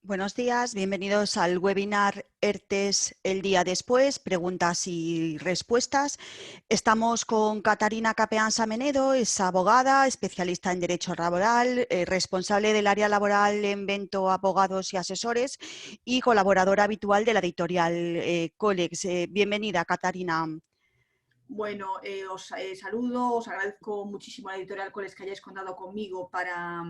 Buenos días, bienvenidos al webinar ERTES el día después, preguntas y respuestas. Estamos con Catarina Capeán Samenedo, es abogada, especialista en Derecho Laboral, responsable del área laboral en Bento Abogados y Asesores y colaboradora habitual de la editorial Colex. Bienvenida, Catarina. Bueno, os saludo, os agradezco muchísimo a la editorial Coles que hayáis contado conmigo para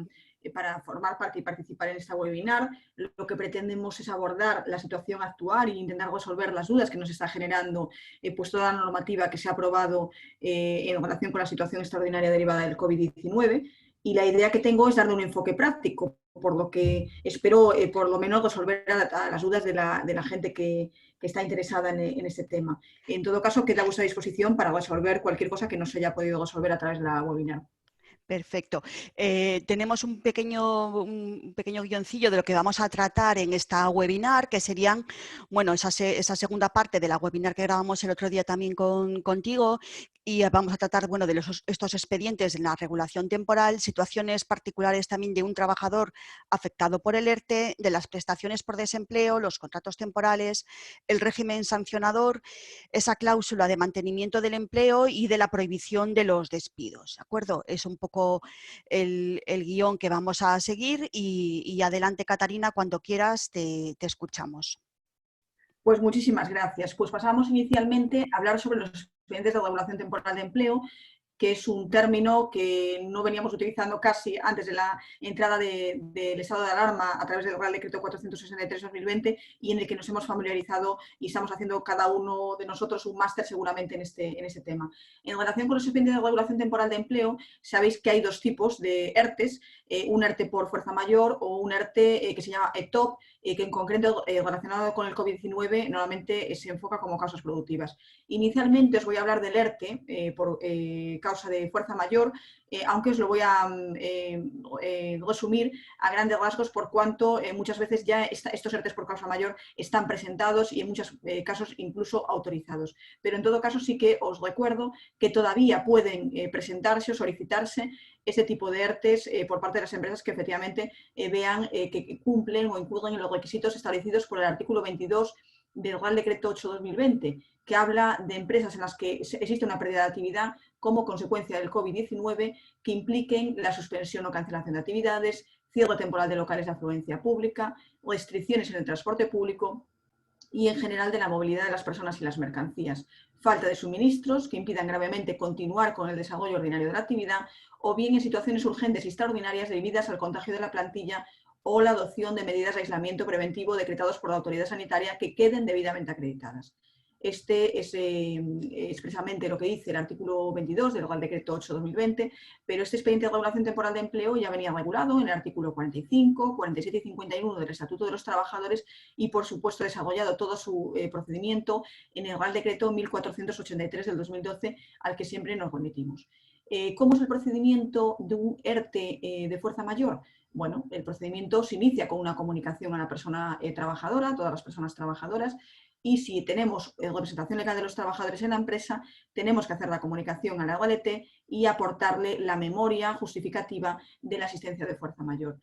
formar parte y participar en esta webinar. Lo que pretendemos es abordar la situación actual e intentar resolver las dudas que nos está generando pues toda la normativa que se ha aprobado en relación con la situación extraordinaria derivada del COVID-19. Y la idea que tengo es darle un enfoque práctico, por lo que espero por lo menos resolver a las dudas de la gente que está interesada en este tema. En todo caso, queda a vuestra disposición para resolver cualquier cosa que no se haya podido resolver a través de la webinar. Perfecto. Tenemos un pequeño guioncillo de lo que vamos a tratar en esta webinar, que serían, bueno, esa segunda parte de la webinar que grabamos el otro día también contigo, y vamos a tratar, bueno, de estos expedientes en la regulación temporal, situaciones particulares también de un trabajador afectado por el ERTE, de las prestaciones por desempleo, los contratos temporales, el régimen sancionador, esa cláusula de mantenimiento del empleo y de la prohibición de los despidos, ¿de acuerdo? Es un poco el guión que vamos a seguir y adelante, Catarina, cuando quieras te escuchamos. Pues muchísimas gracias. Pues pasamos inicialmente a hablar sobre los expedientes de regulación temporal de empleo, que es un término que no veníamos utilizando casi antes de la entrada del estado de alarma a través del Real Decreto 463/2020 y en el que nos hemos familiarizado y estamos haciendo cada uno de nosotros un máster seguramente en este tema. En relación con los expedientes de regulación temporal de empleo, sabéis que hay dos tipos de ERTES, un ERTE por fuerza mayor o un ERTE que se llama ETOP, que en concreto relacionado con el COVID-19 normalmente se enfoca como causas productivas. Inicialmente os voy a hablar del ERTE por causa de fuerza mayor, aunque os lo voy a resumir a grandes rasgos por cuanto muchas veces ya estos ERTEs por causa mayor están presentados y en muchos casos incluso autorizados. Pero en todo caso sí que os recuerdo que todavía pueden presentarse o solicitarse este tipo de ERTEs por parte de las empresas que efectivamente vean que cumplen o incurren en los requisitos establecidos por el artículo 22 del Real Decreto 8/2020, que habla de empresas en las que existe una pérdida de actividad como consecuencia del COVID-19 que impliquen la suspensión o cancelación de actividades, cierre temporal de locales de afluencia pública, restricciones en el transporte público y en general de la movilidad de las personas y las mercancías, falta de suministros que impidan gravemente continuar con el desarrollo ordinario de la actividad o bien en situaciones urgentes y extraordinarias debidas al contagio de la plantilla o la adopción de medidas de aislamiento preventivo decretados por la autoridad sanitaria que queden debidamente acreditadas. Este es expresamente lo que dice el artículo 22 del Real Decreto 8/2020, pero este expediente de regulación temporal de empleo ya venía regulado en el artículo 45, 47 y 51 del Estatuto de los Trabajadores y, por supuesto, desarrollado todo su procedimiento en el Real Decreto 1483 del 2012, al que siempre nos remitimos. ¿Cómo es el procedimiento de un ERTE de fuerza mayor? Bueno, el procedimiento se inicia con una comunicación a la persona trabajadora, a todas las personas trabajadoras, y si tenemos representación legal de los trabajadores en la empresa, tenemos que hacer la comunicación a la OLT y aportarle la memoria justificativa de la asistencia de fuerza mayor.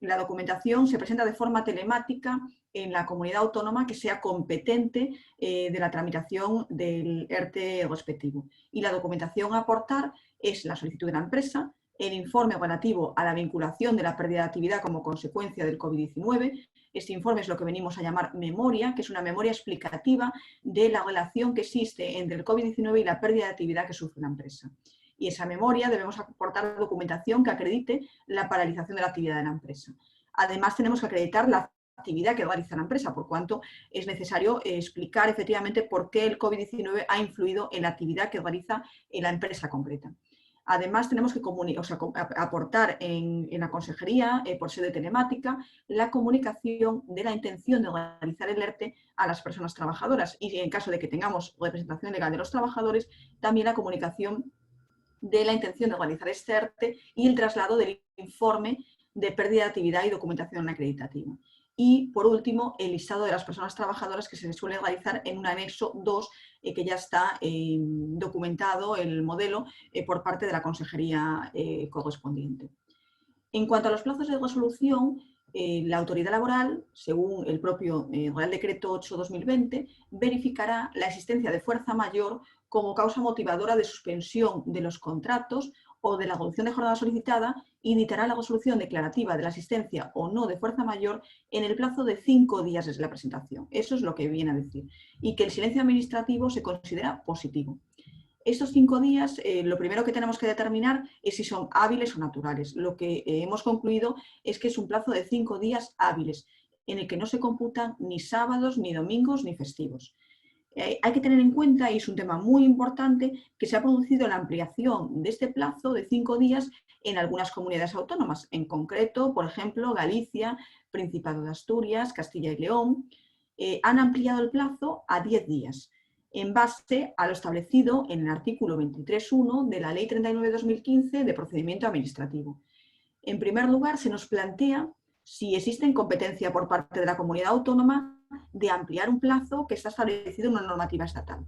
La documentación se presenta de forma telemática en la comunidad autónoma que sea competente de la tramitación del ERTE respectivo. Y la documentación a aportar es la solicitud de la empresa, el informe relativo a la vinculación de la pérdida de actividad como consecuencia del COVID-19. Este informe es lo que venimos a llamar memoria, que es una memoria explicativa de la relación que existe entre el COVID-19 y la pérdida de actividad que sufre la empresa. Y esa memoria debemos aportar documentación que acredite la paralización de la actividad de la empresa. Además, tenemos que acreditar la actividad que realiza la empresa, por cuanto es necesario explicar efectivamente por qué el COVID-19 ha influido en la actividad que realiza la empresa concreta. Además, tenemos que aportar en la consejería, por sede telemática, la comunicación de la intención de realizar el ERTE a las personas trabajadoras y, en caso de que tengamos representación legal de los trabajadores, también la comunicación de la intención de realizar este ERTE y el traslado del informe de pérdida de actividad y documentación acreditativa. Y, por último, el listado de las personas trabajadoras que se suele realizar en un anexo 2 que ya está documentado el modelo por parte de la consejería correspondiente. En cuanto a los plazos de resolución, la autoridad laboral, según el propio Real Decreto 8/2020, verificará la existencia de fuerza mayor como causa motivadora de suspensión de los contratos o de la reducción de jornada solicitada y dictará la resolución declarativa de la existencia o no de fuerza mayor en el plazo de 5 días desde la presentación. Eso es lo que viene a decir. Y que el silencio administrativo se considera positivo. Estos 5 días, lo primero que tenemos que determinar es si son hábiles o naturales. Lo que hemos concluido es que es un plazo de 5 días hábiles, en el que no se computan ni sábados, ni domingos, ni festivos. Hay que tener en cuenta, y es un tema muy importante, que se ha producido la ampliación de este plazo de 5 días en algunas comunidades autónomas, en concreto, por ejemplo, Galicia, Principado de Asturias, Castilla y León, han ampliado el plazo a 10 días en base a lo establecido en el artículo 23.1 de la Ley 39/2015 de procedimiento administrativo. En primer lugar, se nos plantea si existe competencia por parte de la comunidad autónoma de ampliar un plazo que está establecido en una normativa estatal.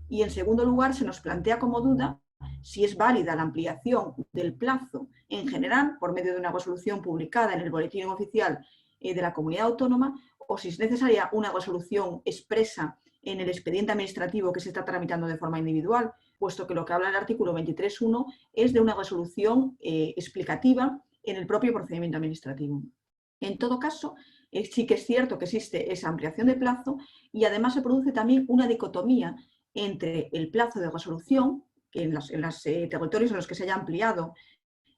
Y en segundo lugar, se nos plantea como duda si es válida la ampliación del plazo en general por medio de una resolución publicada en el Boletín Oficial de la Comunidad Autónoma o si es necesaria una resolución expresa en el expediente administrativo que se está tramitando de forma individual, puesto que lo que habla el artículo 23.1 es de una resolución explicativa en el propio procedimiento administrativo. En todo caso, sí que es cierto que existe esa ampliación de plazo y además se produce también una dicotomía entre el plazo de resolución, que en los territorios en los que se haya ampliado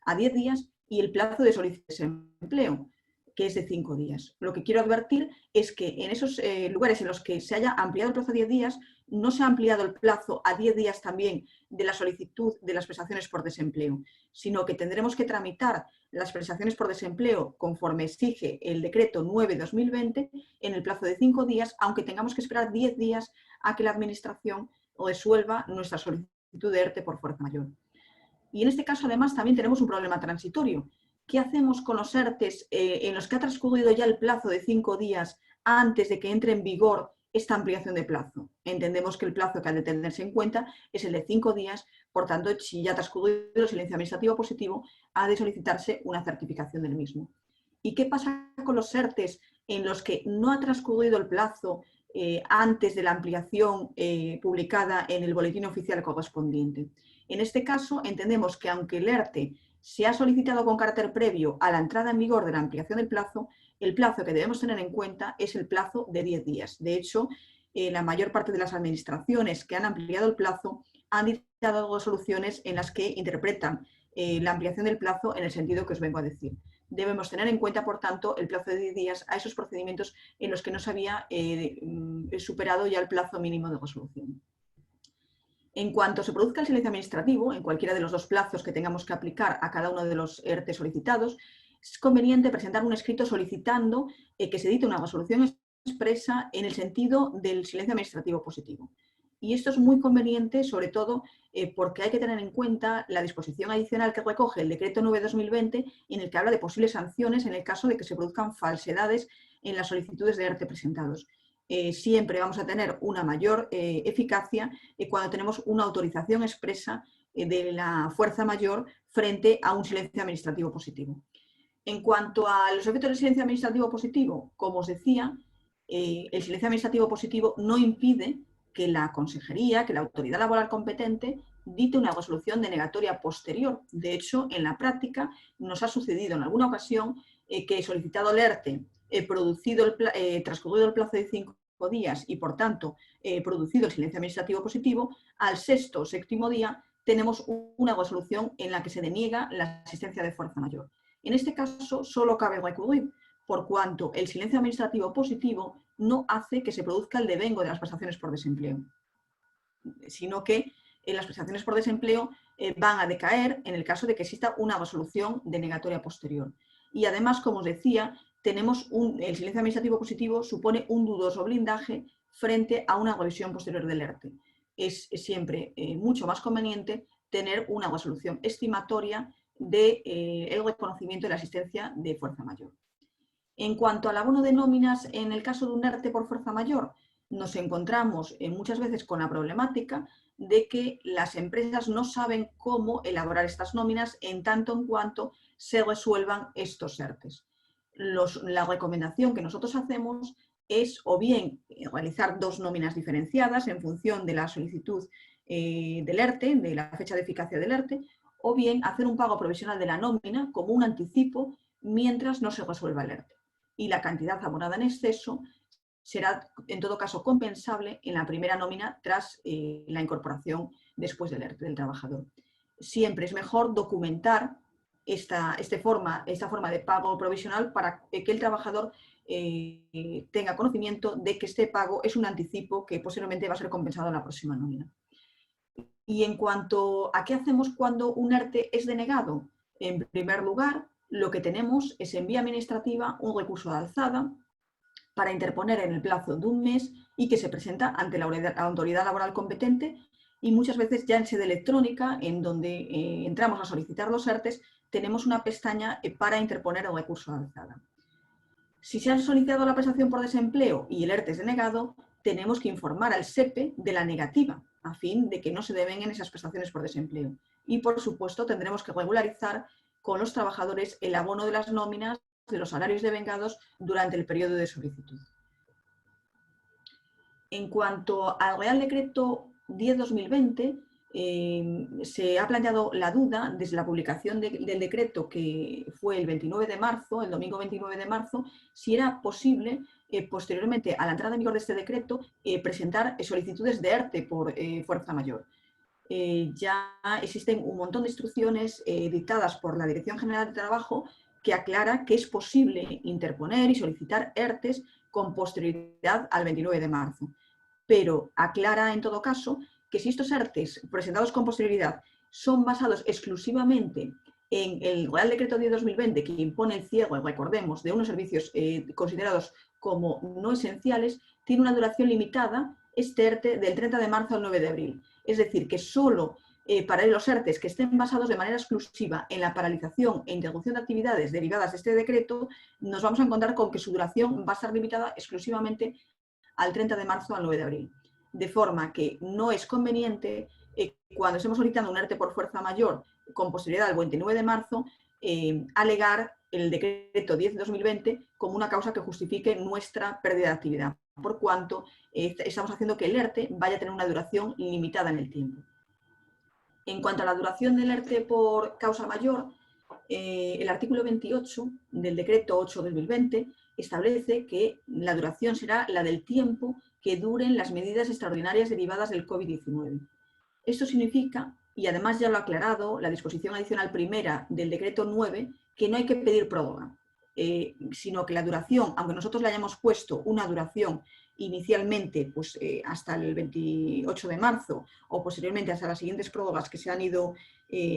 a 10 días, y el plazo de solicitud de empleo, que es de 5 días. Lo que quiero advertir es que en esos lugares en los que se haya ampliado el plazo a 10 días, no se ha ampliado el plazo a 10 días también de la solicitud de las prestaciones por desempleo, sino que tendremos que tramitar las prestaciones por desempleo conforme exige el decreto 9/2020 en el plazo de 5 días, aunque tengamos que esperar 10 días a que la Administración resuelva nuestra solicitud de ERTE por fuerza mayor. Y en este caso, además, también tenemos un problema transitorio. ¿Qué hacemos con los ERTES en los que ha transcurrido ya el plazo de 5 días antes de que entre en vigor esta ampliación de plazo? Entendemos que el plazo que ha de tenerse en cuenta es el de 5 días, por tanto, si ya ha transcurrido el silencio administrativo positivo, ha de solicitarse una certificación del mismo. ¿Y qué pasa con los ERTES en los que no ha transcurrido el plazo antes de la ampliación publicada en el boletín oficial correspondiente? En este caso, entendemos que aunque el ERTE se ha solicitado con carácter previo a la entrada en vigor de la ampliación del plazo, el plazo que debemos tener en cuenta es el plazo de 10 días. De hecho, la mayor parte de las administraciones que han ampliado el plazo han dictado resoluciones en las que interpretan la ampliación del plazo en el sentido que os vengo a decir. Debemos tener en cuenta, por tanto, el plazo de 10 días a esos procedimientos en los que no se había superado ya el plazo mínimo de resolución. En cuanto se produzca el silencio administrativo, en cualquiera de los dos plazos que tengamos que aplicar a cada uno de los ERTE solicitados, es conveniente presentar un escrito solicitando que se dicte una resolución expresa en el sentido del silencio administrativo positivo. Y esto es muy conveniente, sobre todo porque hay que tener en cuenta la disposición adicional que recoge el decreto 9/2020, en el que habla de posibles sanciones en el caso de que se produzcan falsedades en las solicitudes de ERTE presentados. Siempre vamos a tener una mayor eficacia cuando tenemos una autorización expresa de la fuerza mayor frente a un silencio administrativo positivo. En cuanto a los efectos del silencio administrativo positivo, como os decía, el silencio administrativo positivo no impide que la consejería, que la autoridad laboral competente, dicte una resolución denegatoria posterior. De hecho, en la práctica nos ha sucedido en alguna ocasión que he solicitado el ERTE, transcurrido el plazo de 5 días y, por tanto, producido el silencio administrativo positivo, al sexto o séptimo día tenemos una resolución en la que se deniega la asistencia de fuerza mayor. En este caso, solo cabe recurrir, por cuanto el silencio administrativo positivo no hace que se produzca el devengo de las prestaciones por desempleo, sino que las prestaciones por desempleo van a decaer en el caso de que exista una resolución denegatoria posterior. Y además, como os decía, el silencio administrativo positivo supone un dudoso blindaje frente a una revisión posterior del ERTE. Es siempre mucho más conveniente tener una resolución estimatoria del reconocimiento de la asistencia de fuerza mayor. En cuanto al abono de nóminas, en el caso de un ERTE por fuerza mayor, nos encontramos muchas veces con la problemática de que las empresas no saben cómo elaborar estas nóminas en tanto en cuanto se resuelvan estos ERTEs. la recomendación que nosotros hacemos es o bien realizar 2 nóminas diferenciadas en función de la solicitud del ERTE, de la fecha de eficacia del ERTE, o bien hacer un pago provisional de la nómina como un anticipo mientras no se resuelva el ERTE. Y la cantidad abonada en exceso será en todo caso compensable en la primera nómina tras la incorporación después del ERTE del trabajador. Siempre es mejor documentar esta forma de pago provisional para que el trabajador tenga conocimiento de que este pago es un anticipo que posiblemente va a ser compensado en la próxima nómina. Y en cuanto a qué hacemos cuando un ERTE es denegado, en primer lugar, lo que tenemos es en vía administrativa un recurso de alzada para interponer en el plazo de un mes y que se presenta ante la autoridad laboral competente, y muchas veces ya en sede electrónica, en donde entramos a solicitar los ERTES, tenemos una pestaña para interponer el recurso de alzada. Si se ha solicitado la prestación por desempleo y el ERTE es denegado, tenemos que informar al SEPE de la negativa, a fin de que no se devenguen esas prestaciones por desempleo. Y, por supuesto, tendremos que regularizar con los trabajadores el abono de las nóminas de los salarios devengados durante el periodo de solicitud. En cuanto al Real Decreto 10/2020, se ha planteado la duda desde la publicación del decreto, que fue el 29 de marzo, el domingo 29 de marzo, si era posible, posteriormente a la entrada en vigor de este decreto, presentar solicitudes de ERTE por fuerza mayor. Ya existen un montón de instrucciones dictadas por la Dirección General de Trabajo que aclara que es posible interponer y solicitar ERTES con posterioridad al 29 de marzo. Pero aclara en todo caso que si estos ERTES presentados con posterioridad son basados exclusivamente en el Real Decreto 10/2020, que impone el cierre, recordemos, de unos servicios considerados como no esenciales, tiene una duración limitada este ERTE del 30 de marzo al 9 de abril. Es decir, que solo para los ERTES que estén basados de manera exclusiva en la paralización e interrupción de actividades derivadas de este decreto, nos vamos a encontrar con que su duración va a estar limitada exclusivamente al 30 de marzo al 9 de abril. De forma que no es conveniente, cuando estemos solicitando un ERTE por fuerza mayor con posterioridad al 29 de marzo, alegar el decreto 10/2020 como una causa que justifique nuestra pérdida de actividad, por cuanto estamos haciendo que el ERTE vaya a tener una duración limitada en el tiempo. En cuanto a la duración del ERTE por causa mayor, el artículo 28 del decreto 8/2020 establece que la duración será la del tiempo que duren las medidas extraordinarias derivadas del COVID-19. Esto significa, y además ya lo ha aclarado la disposición adicional primera del decreto 9, que no hay que pedir prórroga, sino que la duración, aunque nosotros le hayamos puesto una duración inicialmente pues, hasta el 28 de marzo o posteriormente hasta las siguientes prórrogas que se han ido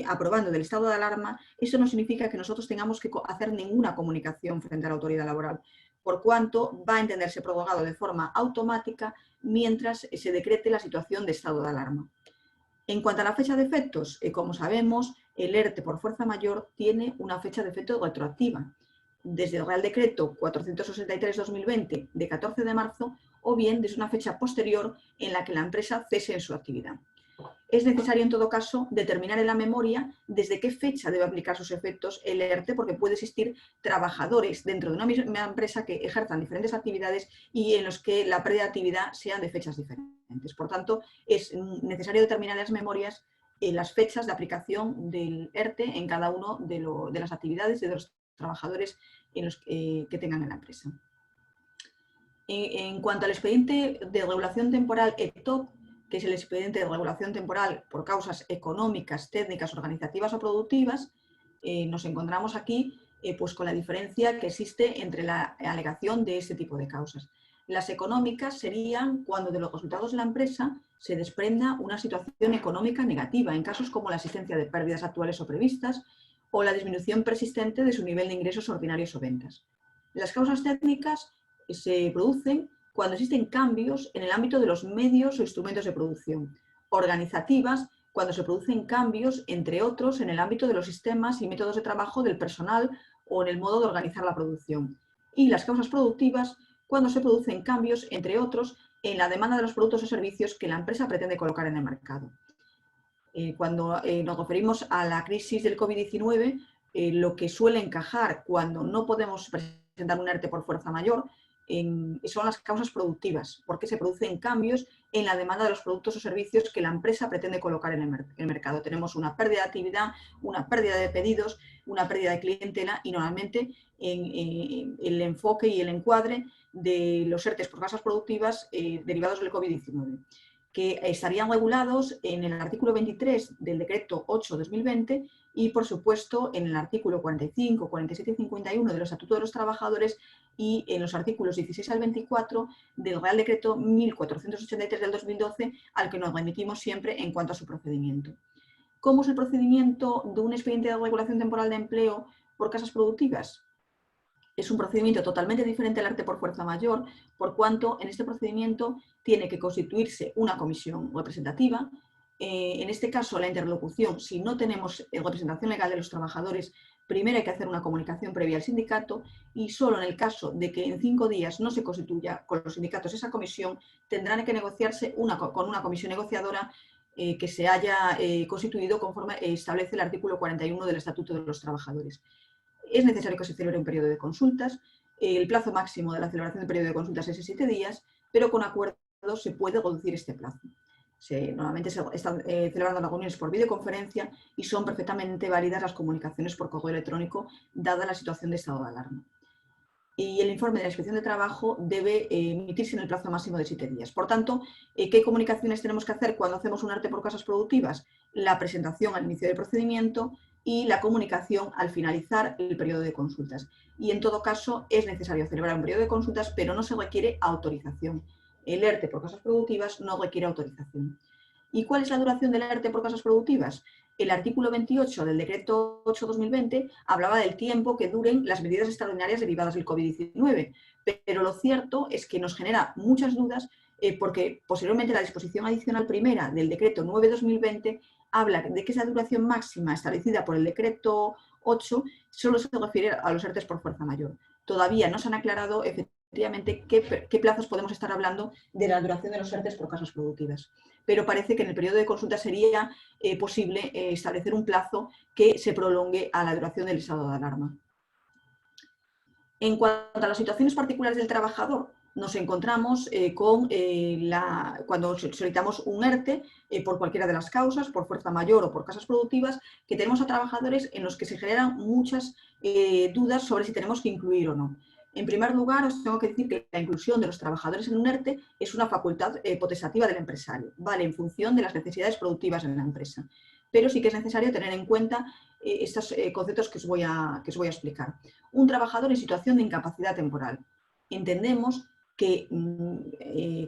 aprobando del estado de alarma, eso no significa que nosotros tengamos que hacer ninguna comunicación frente a la autoridad laboral, por cuanto va a entenderse prorrogado de forma automática mientras se decrete la situación de estado de alarma. En cuanto a la fecha de efectos, como sabemos, el ERTE por fuerza mayor tiene una fecha de efecto retroactiva, desde el Real Decreto 463/2020 de 14 de marzo, o bien desde una fecha posterior en la que la empresa cese en su actividad. Es necesario, en todo caso, determinar en la memoria desde qué fecha debe aplicar sus efectos el ERTE, porque puede existir trabajadores dentro de una misma empresa que ejerzan diferentes actividades y en los que la pérdida de actividad sean de fechas diferentes. Por tanto, es necesario determinar en las memorias las fechas de aplicación del ERTE en cada una de las actividades de los trabajadores que tengan en la empresa. En cuanto al expediente de regulación temporal ETOP, que es el expediente de regulación temporal por causas económicas, técnicas, organizativas o productivas, nos encontramos aquí pues con la diferencia que existe entre la alegación de este tipo de causas. Las económicas serían cuando de los resultados de la empresa se desprenda una situación económica negativa, en casos como la existencia de pérdidas actuales o previstas o la disminución persistente de su nivel de ingresos ordinarios o ventas. Las causas técnicas se producen cuando existen cambios en el ámbito de los medios o instrumentos de producción. Organizativas, cuando se producen cambios, entre otros, en el ámbito de los sistemas y métodos de trabajo del personal o en el modo de organizar la producción. Y las causas productivas, cuando se producen cambios, entre otros, en la demanda de los productos o servicios que la empresa pretende colocar en el mercado. Cuando nos referimos a la crisis del COVID-19, lo que suele encajar cuando no podemos presentar un ERTE por fuerza mayor son las causas productivas, porque se producen cambios en la demanda de los productos o servicios que la empresa pretende colocar en el mercado. Tenemos una pérdida de actividad, una pérdida de pedidos, una pérdida de clientela y normalmente el enfoque y el encuadre de los ERTEs por causas productivas derivados del COVID-19, que estarían regulados en el artículo 23 del decreto 8/2020 y, por supuesto, en el artículo 45, 47 y 51 del Estatuto de los Trabajadores y en los artículos 16 al 24 del Real Decreto 1483 del 2012, al que nos remitimos siempre en cuanto a su procedimiento. ¿Cómo es el procedimiento de un expediente de regulación temporal de empleo por causas productivas? Es un procedimiento totalmente diferente al ERTE por fuerza mayor, por cuanto en este procedimiento tiene que constituirse una comisión representativa. En este caso, la interlocución, si no tenemos representación legal de los trabajadores, primero hay que hacer una comunicación previa al sindicato y solo en el caso de que en 5 días no se constituya con los sindicatos esa comisión, tendrán que negociarse con una comisión negociadora que se haya constituido conforme establece el artículo 41 del Estatuto de los Trabajadores. Es necesario que se celebre un periodo de consultas. El plazo máximo de la celebración del periodo de consultas es de 7 días, pero con acuerdo se puede reducir este plazo. Normalmente se están celebrando las reuniones por videoconferencia y son perfectamente válidas las comunicaciones por correo electrónico, dada la situación de estado de alarma. Y el informe de la Inspección de Trabajo debe emitirse en el plazo máximo de 7 días. Por tanto, ¿qué comunicaciones tenemos que hacer cuando hacemos un ERTE por causas productivas? La presentación al inicio del procedimiento y la comunicación al finalizar el periodo de consultas. Y en todo caso es necesario celebrar un periodo de consultas, pero no se requiere autorización. El ERTE por causas productivas no requiere autorización. ¿Y cuál es la duración del ERTE por causas productivas? El artículo 28 del decreto 8/2020 hablaba del tiempo que duren las medidas extraordinarias derivadas del COVID-19, pero lo cierto es que nos genera muchas dudas porque posteriormente la disposición adicional primera del decreto 9/2020 habla de que esa duración máxima establecida por el decreto 8 solo se refiere a los ERTEs por fuerza mayor. Todavía no se han aclarado efectivamente qué plazos podemos estar hablando de la duración de los ERTEs por causas productivas. Pero parece que en el periodo de consulta sería posible establecer un plazo que se prolongue a la duración del estado de alarma. En cuanto a las situaciones particulares del trabajador, nos encontramos cuando solicitamos un ERTE por cualquiera de las causas, por fuerza mayor o por causas productivas, que tenemos a trabajadores en los que se generan muchas dudas sobre si tenemos que incluir o no. En primer lugar, os tengo que decir que la inclusión de los trabajadores en un ERTE es una facultad potestativa del empresario, vale en función de las necesidades productivas en la empresa. Pero sí que es necesario tener en cuenta estos conceptos que os voy a explicar. Un trabajador en situación de incapacidad temporal. Entendemos que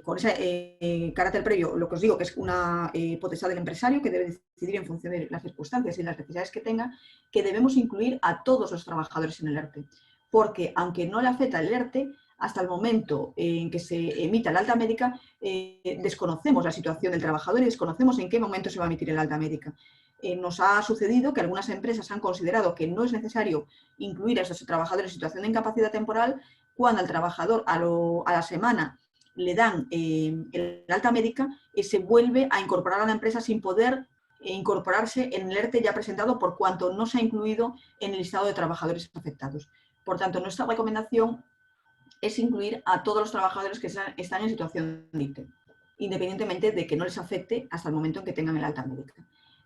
con ese carácter previo, lo que os digo, que es una potestad del empresario que debe decidir en función de las circunstancias y las necesidades que tenga, que debemos incluir a todos los trabajadores en el ERTE. Porque aunque no le afecta el ERTE, hasta el momento en que se emita el alta médica, desconocemos la situación del trabajador y desconocemos en qué momento se va a emitir el alta médica. Nos ha sucedido que algunas empresas han considerado que no es necesario incluir a esos trabajadores en situación de incapacidad temporal cuando al trabajador a la semana le dan el alta médica y se vuelve a incorporar a la empresa sin poder incorporarse en el ERTE ya presentado por cuanto no se ha incluido en el listado de trabajadores afectados. Por tanto, nuestra recomendación es incluir a todos los trabajadores que están en situación de ITE, independientemente de que no les afecte hasta el momento en que tengan el alta médica.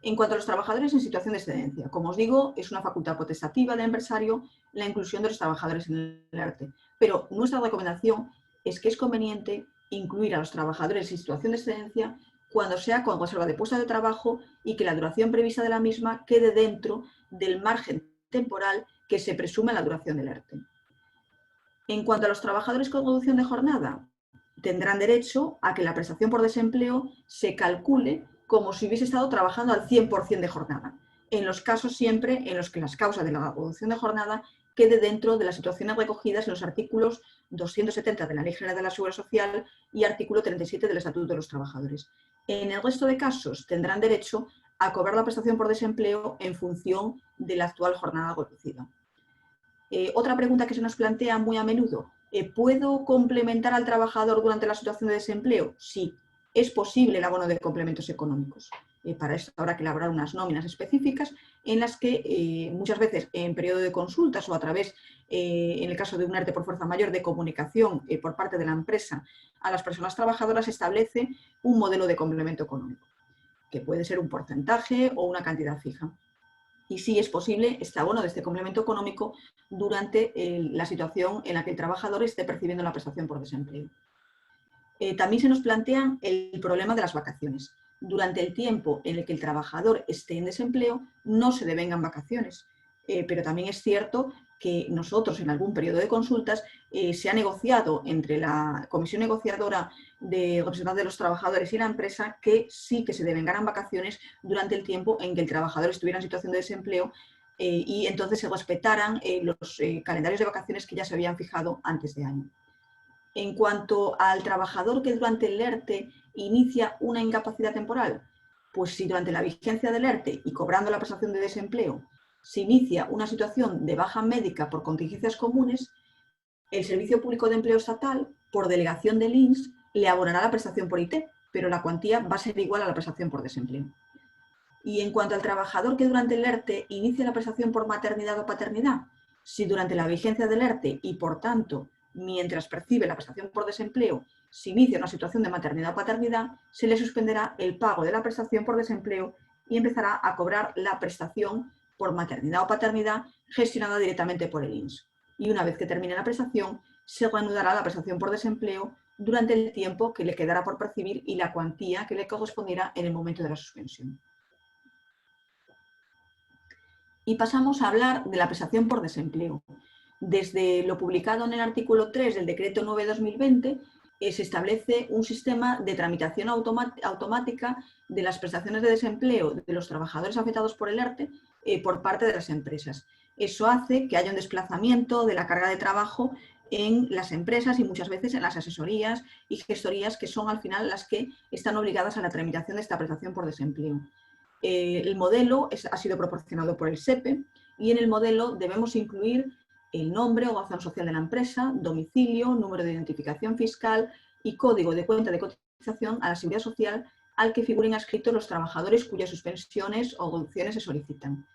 En cuanto a los trabajadores en situación de excedencia, como os digo, es una facultad potestativa del empresario la inclusión de los trabajadores en el ERTE, pero nuestra recomendación es que es conveniente incluir a los trabajadores en situación de excedencia cuando sea con reserva de puesto de trabajo y que la duración prevista de la misma quede dentro del margen temporal que se presume en la duración del ERTE. En cuanto a los trabajadores con reducción de jornada, tendrán derecho a que la prestación por desempleo se calcule como si hubiese estado trabajando al 100% de jornada, en los casos siempre en los que las causas de la reducción de jornada quede dentro de las situaciones recogidas en los artículos 270 de la Ley General de la Seguridad Social y artículo 37 del Estatuto de los Trabajadores. En el resto de casos tendrán derecho a cobrar la prestación por desempleo en función de la actual jornada reducida. Otra pregunta que se nos plantea muy a menudo, ¿puedo complementar al trabajador durante la situación de desempleo? Sí, es posible el abono de complementos económicos. Para esto habrá que elaborar unas nóminas específicas en las que muchas veces en periodo de consultas o a través, en el caso de un ERTE por fuerza mayor, de comunicación por parte de la empresa a las personas trabajadoras, se establece un modelo de complemento económico, que puede ser un porcentaje o una cantidad fija. Y sí es posible este abono de este complemento económico durante la situación en la que el trabajador esté percibiendo la prestación por desempleo. También se nos plantea el problema de las vacaciones. Durante el tiempo en el que el trabajador esté en desempleo, no se devengan vacaciones. Pero también es cierto que nosotros en algún periodo de consultas se ha negociado entre la comisión negociadora de representantes de los trabajadores y la empresa que sí que se devengaran vacaciones durante el tiempo en que el trabajador estuviera en situación de desempleo y entonces se respetaran los calendarios de vacaciones que ya se habían fijado antes de año. En cuanto al trabajador que durante el ERTE inicia una incapacidad temporal, pues si durante la vigencia del ERTE y cobrando la prestación de desempleo se inicia una situación de baja médica por contingencias comunes, el Servicio Público de Empleo Estatal, por delegación del INS, le abonará la prestación por IT, pero la cuantía va a ser igual a la prestación por desempleo. Y en cuanto al trabajador que durante el ERTE inicia la prestación por maternidad o paternidad, si durante la vigencia del ERTE y, por tanto, mientras percibe la prestación por desempleo, se inicia una situación de maternidad o paternidad, se le suspenderá el pago de la prestación por desempleo y empezará a cobrar la prestación por maternidad o paternidad gestionada directamente por el INS. Y una vez que termine la prestación, se reanudará la prestación por desempleo durante el tiempo que le quedará por percibir y la cuantía que le corresponderá en el momento de la suspensión. Y pasamos a hablar de la prestación por desempleo. Desde lo publicado en el artículo 3 del Decreto 9/2020, se establece un sistema de tramitación automática de las prestaciones de desempleo de los trabajadores afectados por el ERTE por parte de las empresas. Eso hace que haya un desplazamiento de la carga de trabajo en las empresas y muchas veces en las asesorías y gestorías que son al final las que están obligadas a la tramitación de esta prestación por desempleo. El modelo ha sido proporcionado por el SEPE y en el modelo debemos incluir el nombre o razón social de la empresa, domicilio, número de identificación fiscal y código de cuenta de cotización a la Seguridad Social al que figuren adscritos los trabajadores cuyas suspensiones o reducciones se solicitan.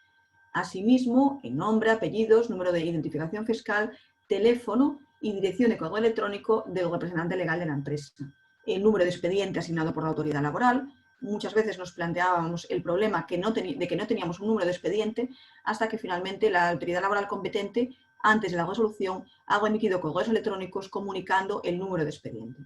Asimismo, el nombre, apellidos, número de identificación fiscal, teléfono y dirección de correo electrónico del representante legal de la empresa. El número de expediente asignado por la autoridad laboral. Muchas veces nos planteábamos el problema de que no teníamos un número de expediente hasta que finalmente la autoridad laboral competente, antes de la resolución, ha emitido correos electrónicos comunicando el número de expediente.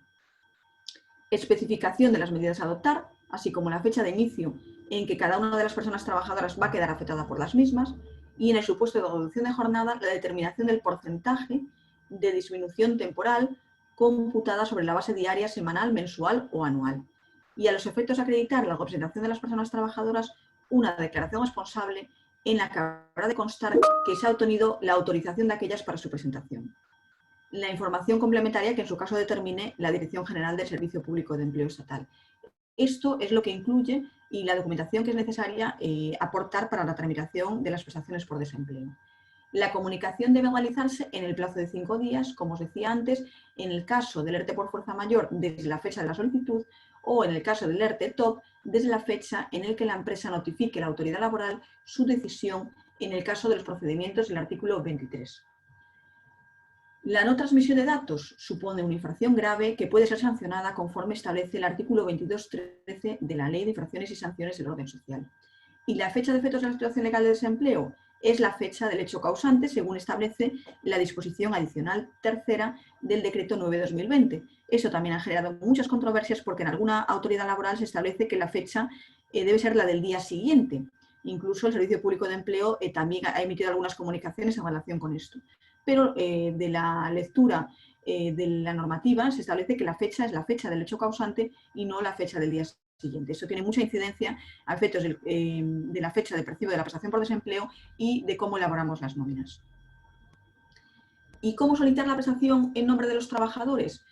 Especificación de las medidas a adoptar, así como la fecha de inicio en que cada una de las personas trabajadoras va a quedar afectada por las mismas y en el supuesto de reducción de jornada la determinación del porcentaje de disminución temporal computada sobre la base diaria, semanal, mensual o anual. Y a los efectos de acreditar la representación de las personas trabajadoras, una declaración responsable en la que habrá de constar que se ha obtenido la autorización de aquellas para su presentación. La información complementaria que en su caso determine la Dirección General del Servicio Público de Empleo Estatal. Esto es lo que incluye y la documentación que es necesaria aportar para la tramitación de las prestaciones por desempleo. La comunicación debe realizarse en el plazo de 5 días, como os decía antes, en el caso del ERTE por fuerza mayor desde la fecha de la solicitud o en el caso del ERTE TOP desde la fecha en el que la empresa notifique a la autoridad laboral su decisión en el caso de los procedimientos del artículo 23. La no transmisión de datos supone una infracción grave que puede ser sancionada conforme establece el artículo 22.13 de la Ley de Infracciones y Sanciones del Orden Social. Y la fecha de efectos de la situación legal de desempleo es la fecha del hecho causante, según establece la disposición adicional tercera del Decreto 9/2020. Eso también ha generado muchas controversias porque en alguna autoridad laboral se establece que la fecha debe ser la del día siguiente. Incluso el Servicio Público de Empleo también ha emitido algunas comunicaciones en relación con esto. Pero de la lectura de la normativa se establece que la fecha es la fecha del hecho causante y no la fecha del día siguiente. Eso tiene mucha incidencia a efectos de la fecha de percibo de la prestación por desempleo y de cómo elaboramos las nóminas. ¿Y cómo solicitar la prestación en nombre de los trabajadores?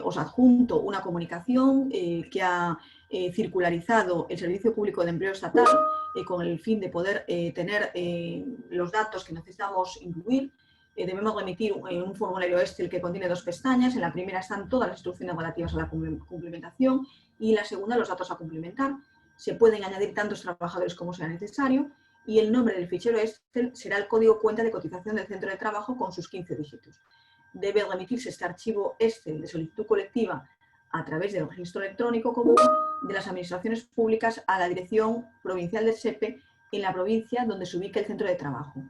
Os adjunto una comunicación que ha circularizado el Servicio Público de Empleo Estatal con el fin de poder tener los datos que necesitamos incluir. Debemos remitir un formulario Excel que contiene 2 pestañas. En la primera están todas las instrucciones relativas a la cumplimentación y en la segunda los datos a cumplimentar. Se pueden añadir tantos trabajadores como sea necesario y el nombre del fichero Excel será el código cuenta de cotización del centro de trabajo con sus 15 dígitos. Debe remitirse este archivo Excel de solicitud colectiva a través del registro electrónico común de las administraciones públicas a la Dirección Provincial del SEPE en la provincia donde se ubique el centro de trabajo.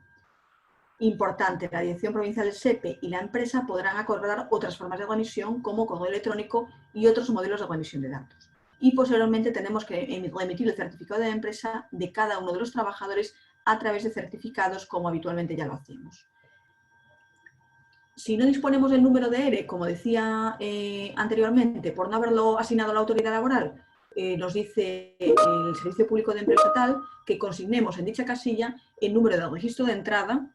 Importante, la Dirección Provincial del SEPE y la empresa podrán acordar otras formas de remisión como correo electrónico y otros modelos de remisión de datos. Y posteriormente tenemos que remitir el certificado de la empresa de cada uno de los trabajadores a través de certificados como habitualmente ya lo hacemos. Si no disponemos del número de ERE, como decía anteriormente, por no haberlo asignado a la autoridad laboral, nos dice el Servicio Público de Empleo Estatal que consignemos en dicha casilla el número del registro de entrada,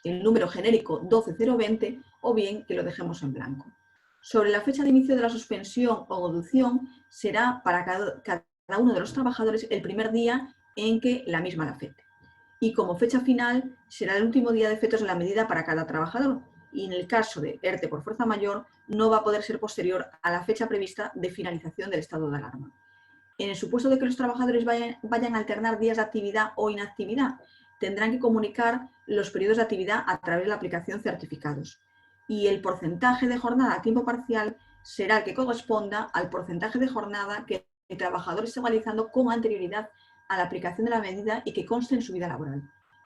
el número genérico 12020 o bien que lo dejemos en blanco. Sobre la fecha de inicio de la suspensión o reducción será para cada uno de los trabajadores el primer día en que la misma la afecte. Y como fecha final será el último día de efectos de la medida para cada trabajador. Y en el caso de ERTE por fuerza mayor no va a poder ser posterior a la fecha prevista de finalización del estado de alarma. En el supuesto de que los trabajadores vayan a alternar días de actividad o inactividad, tendrán que comunicar los periodos de actividad a través de la aplicación certificados. Y el porcentaje de jornada a tiempo parcial será el que corresponda al porcentaje de jornada que el trabajador esté realizando con anterioridad a la aplicación de la medida y que conste en su vida laboral.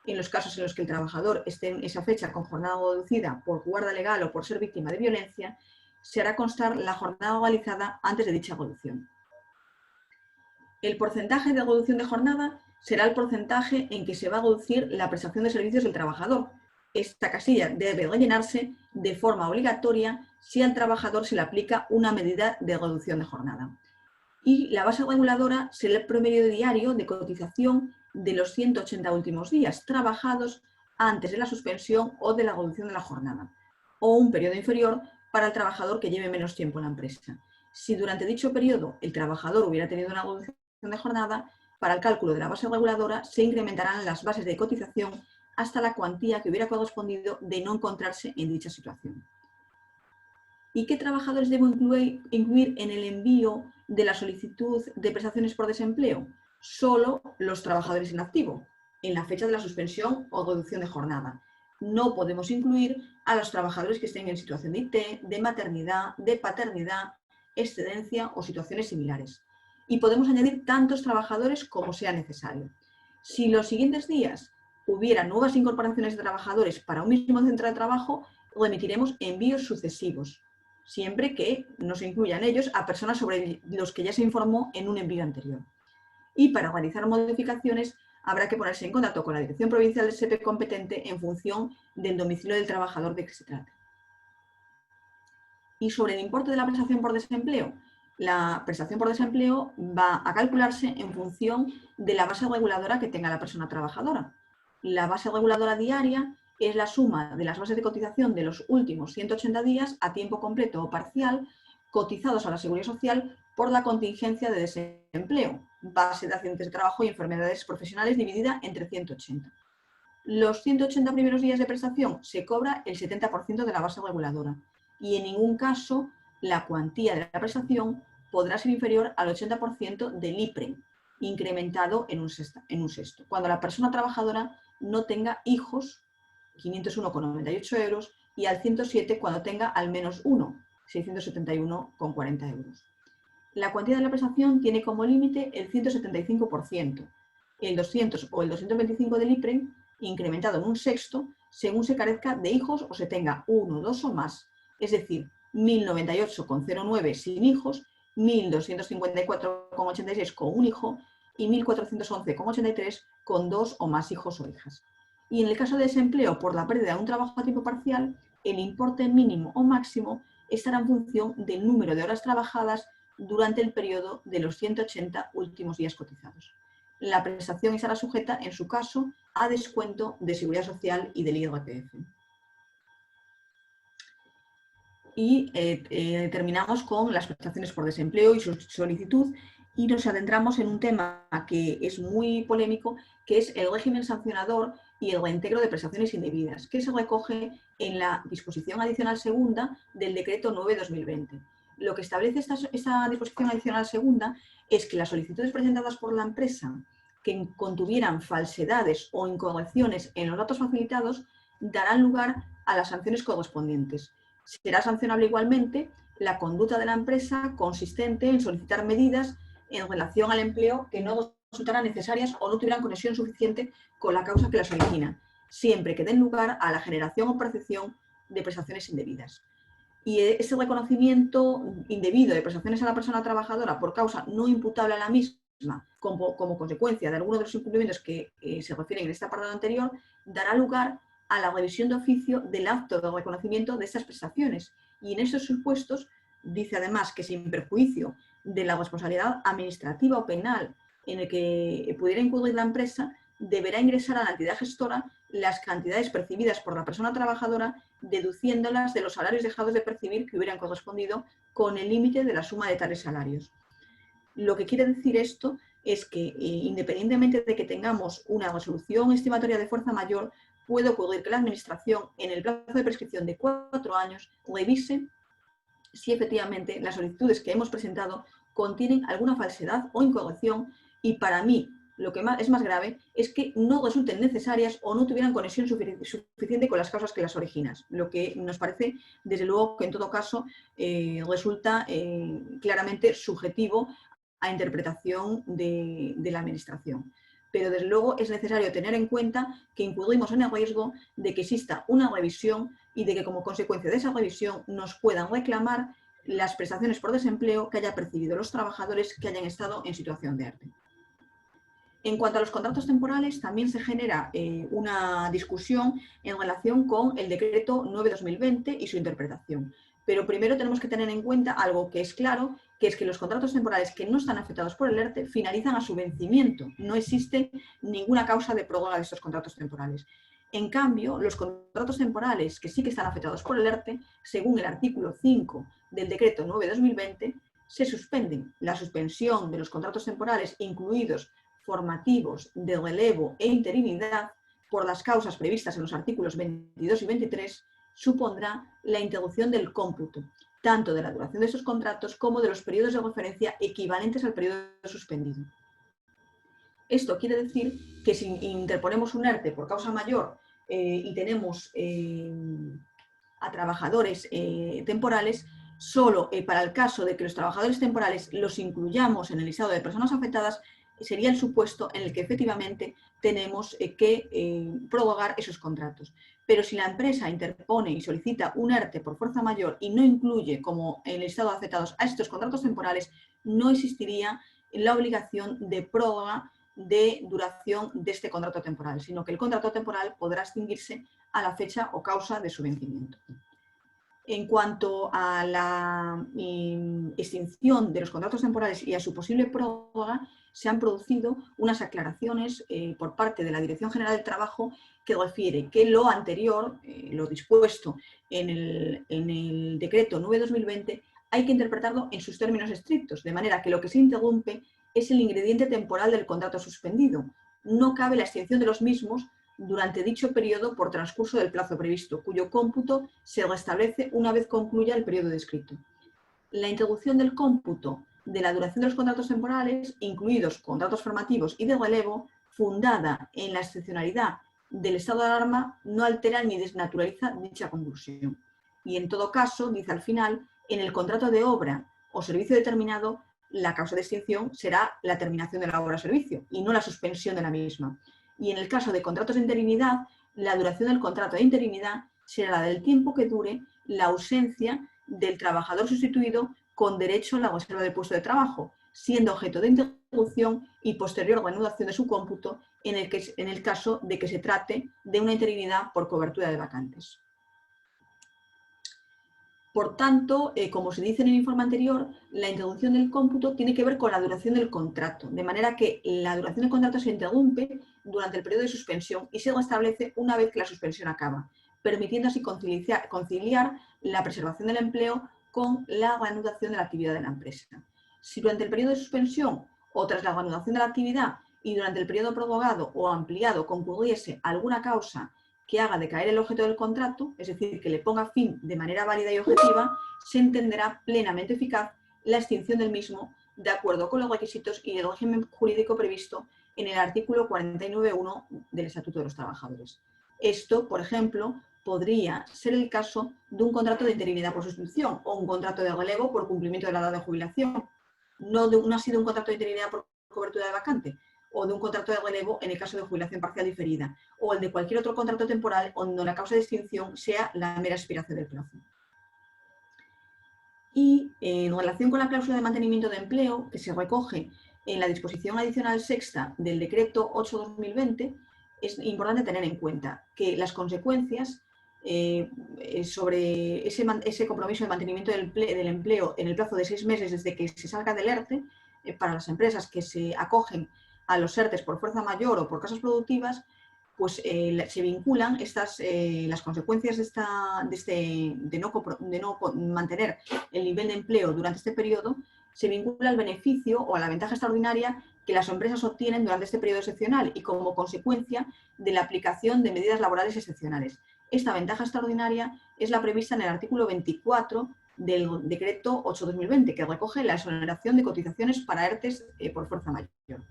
En los casos en los que el trabajador esté en esa fecha con jornada reducida por guarda legal o por ser víctima de violencia, se hará constar la jornada realizada antes de dicha reducción. El porcentaje de reducción de jornada será el porcentaje en que se va a reducir la prestación de servicios del trabajador. Esta casilla debe rellenarse de forma obligatoria si al trabajador se le aplica una medida de reducción de jornada. Y la base reguladora será el promedio diario de cotización de los 180 últimos días trabajados antes de la suspensión o de la reducción de la jornada, o un periodo inferior para el trabajador que lleve menos tiempo en la empresa. Si durante dicho periodo el trabajador hubiera tenido una reducción de jornada, para el cálculo de la base reguladora se incrementarán las bases de cotización hasta la cuantía que hubiera correspondido de no encontrarse en dicha situación. ¿Y qué trabajadores debo incluir en el envío de la solicitud de prestaciones por desempleo? Solo los trabajadores en activo, en la fecha de la suspensión o reducción de jornada. No podemos incluir a los trabajadores que estén en situación de IT, de maternidad, de paternidad, excedencia o situaciones similares. Y podemos añadir tantos trabajadores como sea necesario. Si los siguientes días hubiera nuevas incorporaciones de trabajadores para un mismo centro de trabajo, remitiremos envíos sucesivos, siempre que no se incluyan ellos a personas sobre los que ya se informó en un envío anterior. Y para realizar modificaciones habrá que ponerse en contacto con la Dirección Provincial del SEPE competente en función del domicilio del trabajador de que se trate. Y sobre el importe de la prestación por desempleo, la prestación por desempleo va a calcularse en función de la base reguladora que tenga la persona trabajadora. La base reguladora diaria es la suma de las bases de cotización de los últimos 180 días a tiempo completo o parcial cotizados a la Seguridad Social por la contingencia de desempleo, base de accidentes de trabajo y enfermedades profesionales dividida entre 180. Los 180 primeros días de prestación se cobra el 70% de la base reguladora y en ningún caso la cuantía de la prestación podrá ser inferior al 80% del IPREM, incrementado en un sexto, cuando la persona trabajadora no tenga hijos, 501,98 euros, y al 107 cuando tenga al menos uno, 671,40 euros. La cuantía de la prestación tiene como límite el 175%, el 200 o el 225 del IPREM, incrementado en un sexto, según se carezca de hijos o se tenga uno, dos o más, es decir, 1098,09 sin hijos, 1254,86 con un hijo y 1411,83 con dos o más hijos o hijas. Y en el caso de desempleo por la pérdida de un trabajo a tiempo parcial, el importe mínimo o máximo estará en función del número de horas trabajadas durante el periodo de los 180 últimos días cotizados. La prestación estará sujeta, en su caso, a descuento de Seguridad Social y del IRPF. Y terminamos con las prestaciones por desempleo y su solicitud y nos adentramos en un tema que es muy polémico, que es el régimen sancionador y el reintegro de prestaciones indebidas, que se recoge en la disposición adicional segunda del decreto 9/2020. Lo que establece esta disposición adicional segunda es que las solicitudes presentadas por la empresa que contuvieran falsedades o incorrecciones en los datos facilitados darán lugar a las sanciones correspondientes. Será sancionable igualmente la conducta de la empresa consistente en solicitar medidas en relación al empleo que no resultaran necesarias o no tuvieran conexión suficiente con la causa que las origina, siempre que den lugar a la generación o percepción de prestaciones indebidas. Y ese reconocimiento indebido de prestaciones a la persona trabajadora por causa no imputable a la misma, como consecuencia de alguno de los incumplimientos que se refieren en este apartado anterior, dará lugar a la revisión de oficio del acto de reconocimiento de estas prestaciones. Y en esos supuestos dice además que sin perjuicio de la responsabilidad administrativa o penal en el que pudiera incurrir la empresa, deberá ingresar a la entidad gestora las cantidades percibidas por la persona trabajadora, deduciéndolas de los salarios dejados de percibir que hubieran correspondido con el límite de la suma de tales salarios. Lo que quiere decir esto es que, independientemente de que tengamos una resolución estimatoria de fuerza mayor, puede ocurrir que la Administración, en el plazo de prescripción de 4 años, revise si efectivamente las solicitudes que hemos presentado contienen alguna falsedad o incorrección, y para mí lo que es más grave es que no resulten necesarias o no tuvieran conexión suficiente con las causas que las originan, lo que nos parece, desde luego, que en todo caso resulta claramente subjetivo a interpretación de la Administración. Pero desde luego es necesario tener en cuenta que incurrimos en el riesgo de que exista una revisión y de que como consecuencia de esa revisión nos puedan reclamar las prestaciones por desempleo que haya percibido los trabajadores que hayan estado en situación de ERTE. En cuanto a los contratos temporales, también se genera una discusión en relación con el decreto 9/2020 y su interpretación. Pero primero tenemos que tener en cuenta algo que es claro, que es que los contratos temporales que no están afectados por el ERTE finalizan a su vencimiento. No existe ninguna causa de prórroga de estos contratos temporales. En cambio, los contratos temporales que sí que están afectados por el ERTE, según el artículo 5 del decreto 9/2020, se suspenden. La suspensión de los contratos temporales, incluidos formativos, de relevo e interinidad, por las causas previstas en los artículos 22 y 23, supondrá la interrupción del cómputo, tanto de la duración de esos contratos como de los periodos de referencia equivalentes al periodo suspendido. Esto quiere decir que si interponemos un ERTE por causa mayor y tenemos a trabajadores temporales, solo para el caso de que los trabajadores temporales los incluyamos en el listado de personas afectadas, sería el supuesto en el que efectivamente tenemos que prorrogar esos contratos. Pero si la empresa interpone y solicita un ERTE por fuerza mayor y no incluye como en el listado de afectados a estos contratos temporales, no existiría la obligación de prórroga de duración de este contrato temporal, sino que el contrato temporal podrá extinguirse a la fecha o causa de su vencimiento. En cuanto a la extinción de los contratos temporales y a su posible prórroga, se han producido unas aclaraciones por parte de la Dirección General del Trabajo que refiere que lo anterior, lo dispuesto en el decreto 9/2020, hay que interpretarlo en sus términos estrictos, de manera que lo que se interrumpe es el ingrediente temporal del contrato suspendido. No cabe la extinción de los mismos durante dicho periodo por transcurso del plazo previsto, cuyo cómputo se restablece una vez concluya el periodo descrito. La introducción del cómputo de la duración de los contratos temporales, incluidos contratos formativos y de relevo, fundada en la excepcionalidad del estado de alarma, no altera ni desnaturaliza dicha conclusión. Y en todo caso, dice al final, en el contrato de obra o servicio determinado, la causa de extinción será la terminación de la obra o servicio y no la suspensión de la misma. Y en el caso de contratos de interinidad, la duración del contrato de interinidad será la del tiempo que dure la ausencia del trabajador sustituido con derecho a la reserva del puesto de trabajo, siendo objeto de interrupción y posterior reanudación de su cómputo en el caso de que se trate de una interinidad por cobertura de vacantes. Por tanto, como se dice en el informe anterior, la introducción del cómputo tiene que ver con la duración del contrato, de manera que la duración del contrato se interrumpe durante el periodo de suspensión y se restablece una vez que la suspensión acaba, permitiendo así conciliar la preservación del empleo con la reanudación de la actividad de la empresa. Si durante el periodo de suspensión o tras la reanudación de la actividad y durante el periodo prorrogado o ampliado concurriese alguna causa que haga decaer el objeto del contrato, es decir, que le ponga fin de manera válida y objetiva, se entenderá plenamente eficaz la extinción del mismo de acuerdo con los requisitos y el régimen jurídico previsto en el artículo 49.1 del Estatuto de los Trabajadores. Esto, por ejemplo, podría ser el caso de un contrato de interinidad por sustitución o un contrato de relevo por cumplimiento de la edad de jubilación. No ha sido un contrato de interinidad por cobertura de vacante, o de un contrato de relevo en el caso de jubilación parcial diferida, o el de cualquier otro contrato temporal donde la causa de extinción sea la mera expiración del plazo. Y en relación con la cláusula de mantenimiento de empleo, que se recoge en la disposición adicional sexta del decreto 8/2020, es importante tener en cuenta que las consecuencias sobre ese compromiso de mantenimiento del empleo en el plazo de 6 meses desde que se salga del ERTE, para las empresas que se acogen a los ERTEs por fuerza mayor o por causas productivas, pues se vinculan las consecuencias de no mantener el nivel de empleo durante este periodo, se vincula al beneficio o a la ventaja extraordinaria que las empresas obtienen durante este periodo excepcional y como consecuencia de la aplicación de medidas laborales excepcionales. Esta ventaja extraordinaria es la prevista en el artículo 24 del decreto 8/2020, que recoge la exoneración de cotizaciones para ERTEs por fuerza mayor.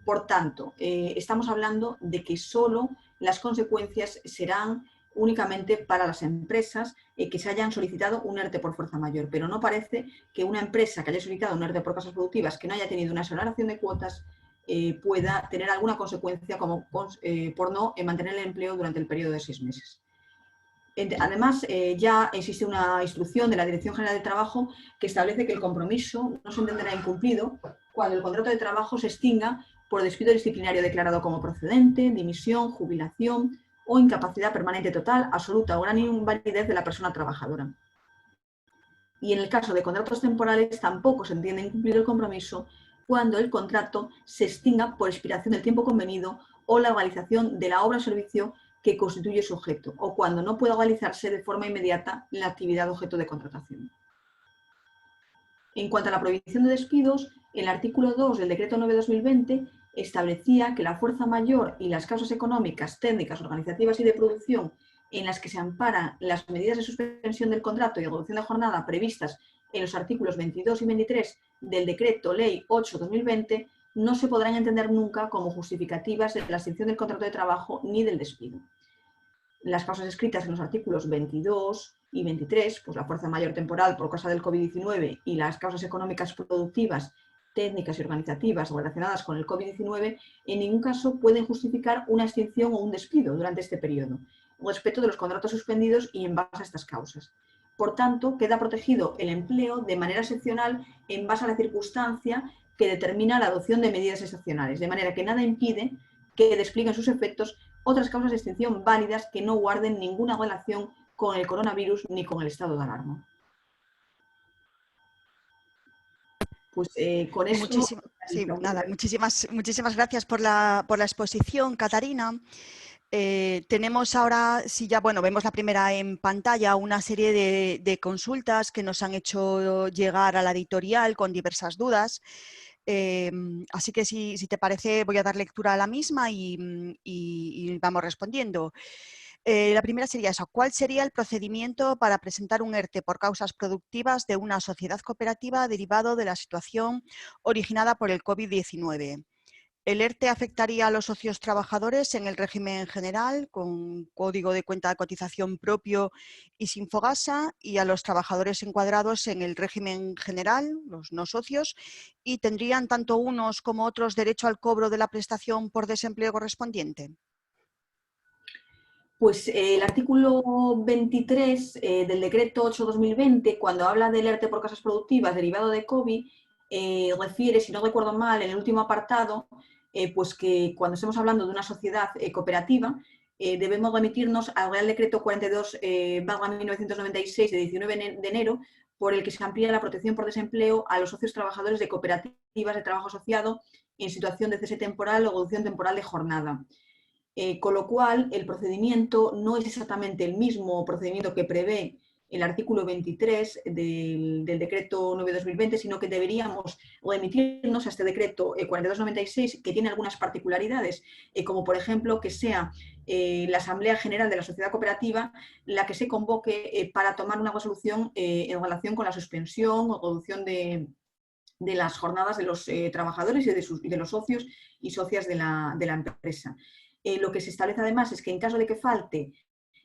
Por tanto, estamos hablando de que solo las consecuencias serán únicamente para las empresas que se hayan solicitado un ERTE por fuerza mayor, pero no parece que una empresa que haya solicitado un ERTE por causas productivas que no haya tenido una exoneración de cuotas pueda tener alguna consecuencia como por no mantener el empleo durante el periodo de 6 meses. Además, ya existe una instrucción de la Dirección General de Trabajo que establece que el compromiso no se entenderá incumplido cuando el contrato de trabajo se extinga por despido disciplinario declarado como procedente, dimisión, jubilación o incapacidad permanente total, absoluta o gran invalidez de la persona trabajadora. Y en el caso de contratos temporales tampoco se entiende incumplido el compromiso cuando el contrato se extinga por expiración del tiempo convenido o la realización de la obra o servicio que constituye su objeto, o cuando no pueda realizarse de forma inmediata la actividad objeto de contratación. En cuanto a la prohibición de despidos, el artículo 2 del decreto 9/2020 establecía que la fuerza mayor y las causas económicas, técnicas, organizativas y de producción en las que se amparan las medidas de suspensión del contrato y reducción de jornada previstas en los artículos 22 y 23 del decreto ley 8/2020 no se podrán entender nunca como justificativas de la extinción del contrato de trabajo ni del despido. Las causas escritas en los artículos 22 y 23, pues la fuerza mayor temporal por causa del COVID-19 y las causas económicas productivas, técnicas y organizativas relacionadas con el COVID-19, en ningún caso pueden justificar una extinción o un despido durante este periodo, respecto de los contratos suspendidos y en base a estas causas. Por tanto, queda protegido el empleo de manera excepcional en base a la circunstancia que determina la adopción de medidas excepcionales, de manera que nada impide que desplieguen sus efectos otras causas de extinción válidas que no guarden ninguna relación con el coronavirus ni con el estado de alarma. Pues con eso... Sí, nada, muchísimas gracias por la exposición, Catarina. Tenemos ahora, si ya, bueno, vemos la primera en pantalla, una serie de consultas que nos han hecho llegar a la editorial con diversas dudas. Así que si te parece, voy a dar lectura a la misma y vamos respondiendo. La primera sería eso. ¿Cuál sería el procedimiento para presentar un ERTE por causas productivas de una sociedad cooperativa derivado de la situación originada por el COVID-19? ¿El ERTE afectaría a los socios trabajadores en el régimen general, con código de cuenta de cotización propio y sin fogasa, y a los trabajadores encuadrados en el régimen general, los no socios, y tendrían tanto unos como otros derecho al cobro de la prestación por desempleo correspondiente? Pues el artículo 23 del decreto 8/2020, cuando habla del ERTE por causas productivas derivado de COVID, refiere, si no recuerdo mal, en el último apartado, pues que cuando estemos hablando de una sociedad cooperativa, debemos remitirnos al Real Decreto 42/1996 de 19 de enero, por el que se amplía la protección por desempleo a los socios trabajadores de cooperativas de trabajo asociado en situación de cese temporal o reducción temporal de jornada. Con lo cual, el procedimiento no es exactamente el mismo procedimiento que prevé el artículo 23 del decreto 9/2020, sino que deberíamos remitirnos a este decreto 42/96, que tiene algunas particularidades, como por ejemplo que sea la Asamblea General de la Sociedad Cooperativa la que se convoque para tomar una resolución en relación con la suspensión o reducción de las jornadas de los trabajadores y de los socios y socias de la empresa. Lo que se establece además es que en caso de que falte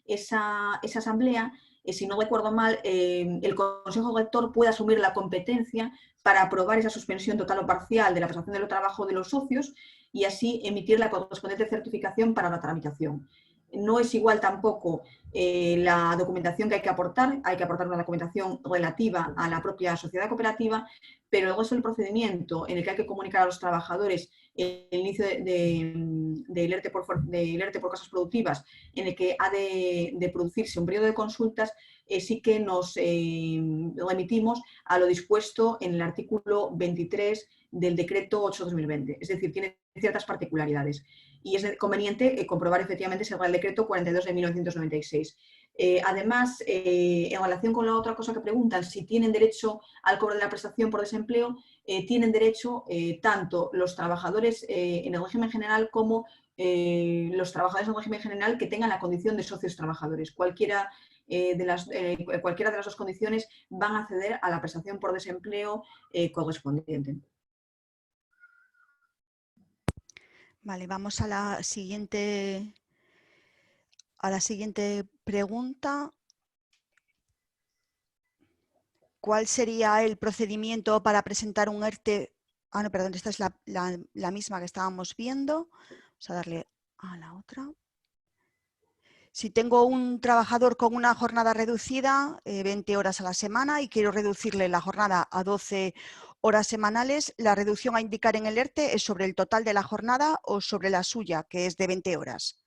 esa asamblea, si no recuerdo mal, el Consejo Rector puede asumir la competencia para aprobar esa suspensión total o parcial de la prestación de los trabajos de los socios y así emitir la correspondiente certificación para la tramitación. No es igual tampoco la documentación que hay que aportar una documentación relativa a la propia sociedad cooperativa, pero luego es el procedimiento en el que hay que comunicar a los trabajadores el inicio del ERTE por causas productivas, en el que ha de producirse un periodo de consultas, sí que nos remitimos a lo dispuesto en el artículo 23 del decreto 8/2020. Es decir, tiene ciertas particularidades. Y es conveniente comprobar efectivamente ese Real Decreto 42 de 1996. Además, en relación con la otra cosa que preguntan, si tienen derecho al cobro de la prestación por desempleo, tienen derecho tanto los trabajadores en el régimen general como los trabajadores en el régimen general que tengan la condición de socios trabajadores. Cualquiera de las dos condiciones van a acceder a la prestación por desempleo correspondiente. Vale, vamos a la siguiente pregunta. ¿Cuál sería el procedimiento para presentar un ERTE? Ah, no, perdón, esta es la misma que estábamos viendo. Vamos a darle a la otra. Si tengo un trabajador con una jornada reducida, 20 horas a la semana, y quiero reducirle la jornada a 12 horas semanales, la reducción a indicar en el ERTE es sobre el total de la jornada o sobre la suya, que es de 20 horas.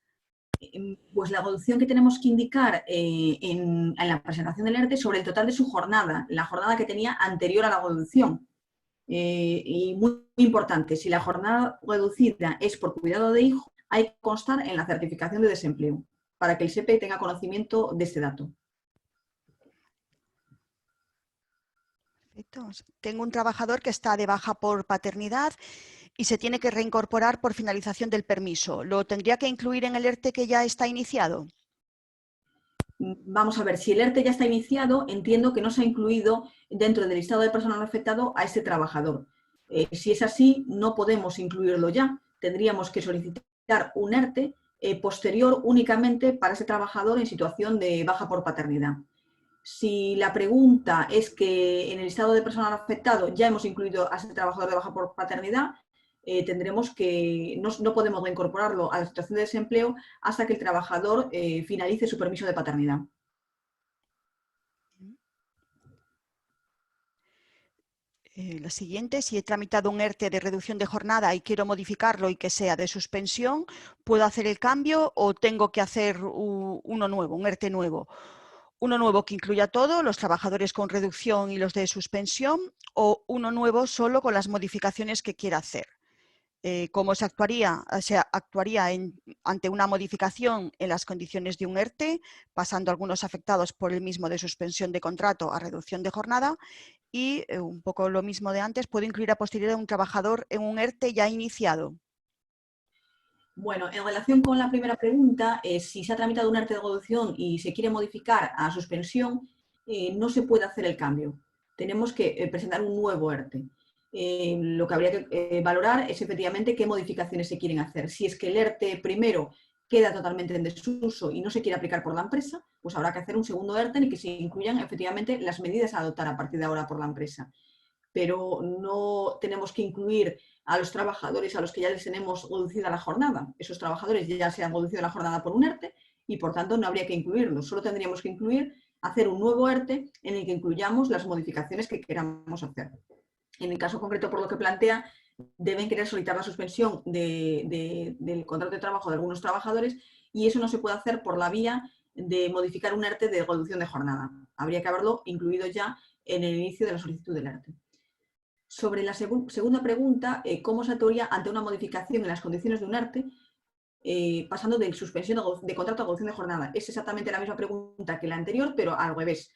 Pues la reducción que tenemos que indicar en la presentación del ERTE es sobre el total de su jornada, la jornada que tenía anterior a la reducción. Y muy importante, si la jornada reducida es por cuidado de hijo, hay que constar en la certificación de desempleo para que el SEPE tenga conocimiento de este dato. Perfecto. Tengo un trabajador que está de baja por paternidad y se tiene que reincorporar por finalización del permiso. ¿Lo tendría que incluir en el ERTE que ya está iniciado? Vamos a ver, si el ERTE ya está iniciado, entiendo que no se ha incluido dentro del listado de personal afectado a ese trabajador. Si es así, no podemos incluirlo ya. Tendríamos que solicitar un ERTE posterior únicamente para ese trabajador en situación de baja por paternidad. Si la pregunta es que en el listado de personal afectado ya hemos incluido a ese trabajador de baja por paternidad, tendremos que, no podemos reincorporarlo a la situación de desempleo hasta que el trabajador finalice su permiso de paternidad. La siguiente, si he tramitado un ERTE de reducción de jornada y quiero modificarlo y que sea de suspensión, ¿puedo hacer el cambio o tengo que hacer uno nuevo, un ERTE nuevo? Uno nuevo que incluya todo, los trabajadores con reducción y los de suspensión, o uno nuevo solo con las modificaciones que quiera hacer. ¿Cómo se actuaría? Se actuaría ante una modificación en las condiciones de un ERTE, pasando algunos afectados por el mismo de suspensión de contrato a reducción de jornada, y un poco lo mismo de antes, puedo incluir a posteriori a un trabajador en un ERTE ya iniciado. Bueno, en relación con la primera pregunta, si se ha tramitado un ERTE de reducción y se quiere modificar a suspensión, no se puede hacer el cambio. Tenemos que presentar un nuevo ERTE. Lo que habría que valorar es efectivamente qué modificaciones se quieren hacer. Si es que el ERTE primero queda totalmente en desuso y no se quiere aplicar por la empresa, pues habrá que hacer un segundo ERTE en el que se incluyan efectivamente las medidas a adoptar a partir de ahora por la empresa. Pero no tenemos que incluir a los trabajadores a los que ya les tenemos reducida la jornada. Esos trabajadores ya se han reducido la jornada por un ERTE y por tanto no habría que incluirlos. Solo tendríamos que hacer un nuevo ERTE en el que incluyamos las modificaciones que queramos hacer. En el caso concreto, por lo que plantea, deben querer solicitar la suspensión del contrato de trabajo de algunos trabajadores y eso no se puede hacer por la vía de modificar un ERTE de reducción de jornada. Habría que haberlo incluido ya en el inicio de la solicitud del ERTE. Sobre la segunda pregunta, ¿cómo se actuaría ante una modificación en las condiciones de un ERTE pasando de suspensión de contrato a reducción de jornada? Es exactamente la misma pregunta que la anterior, pero al revés.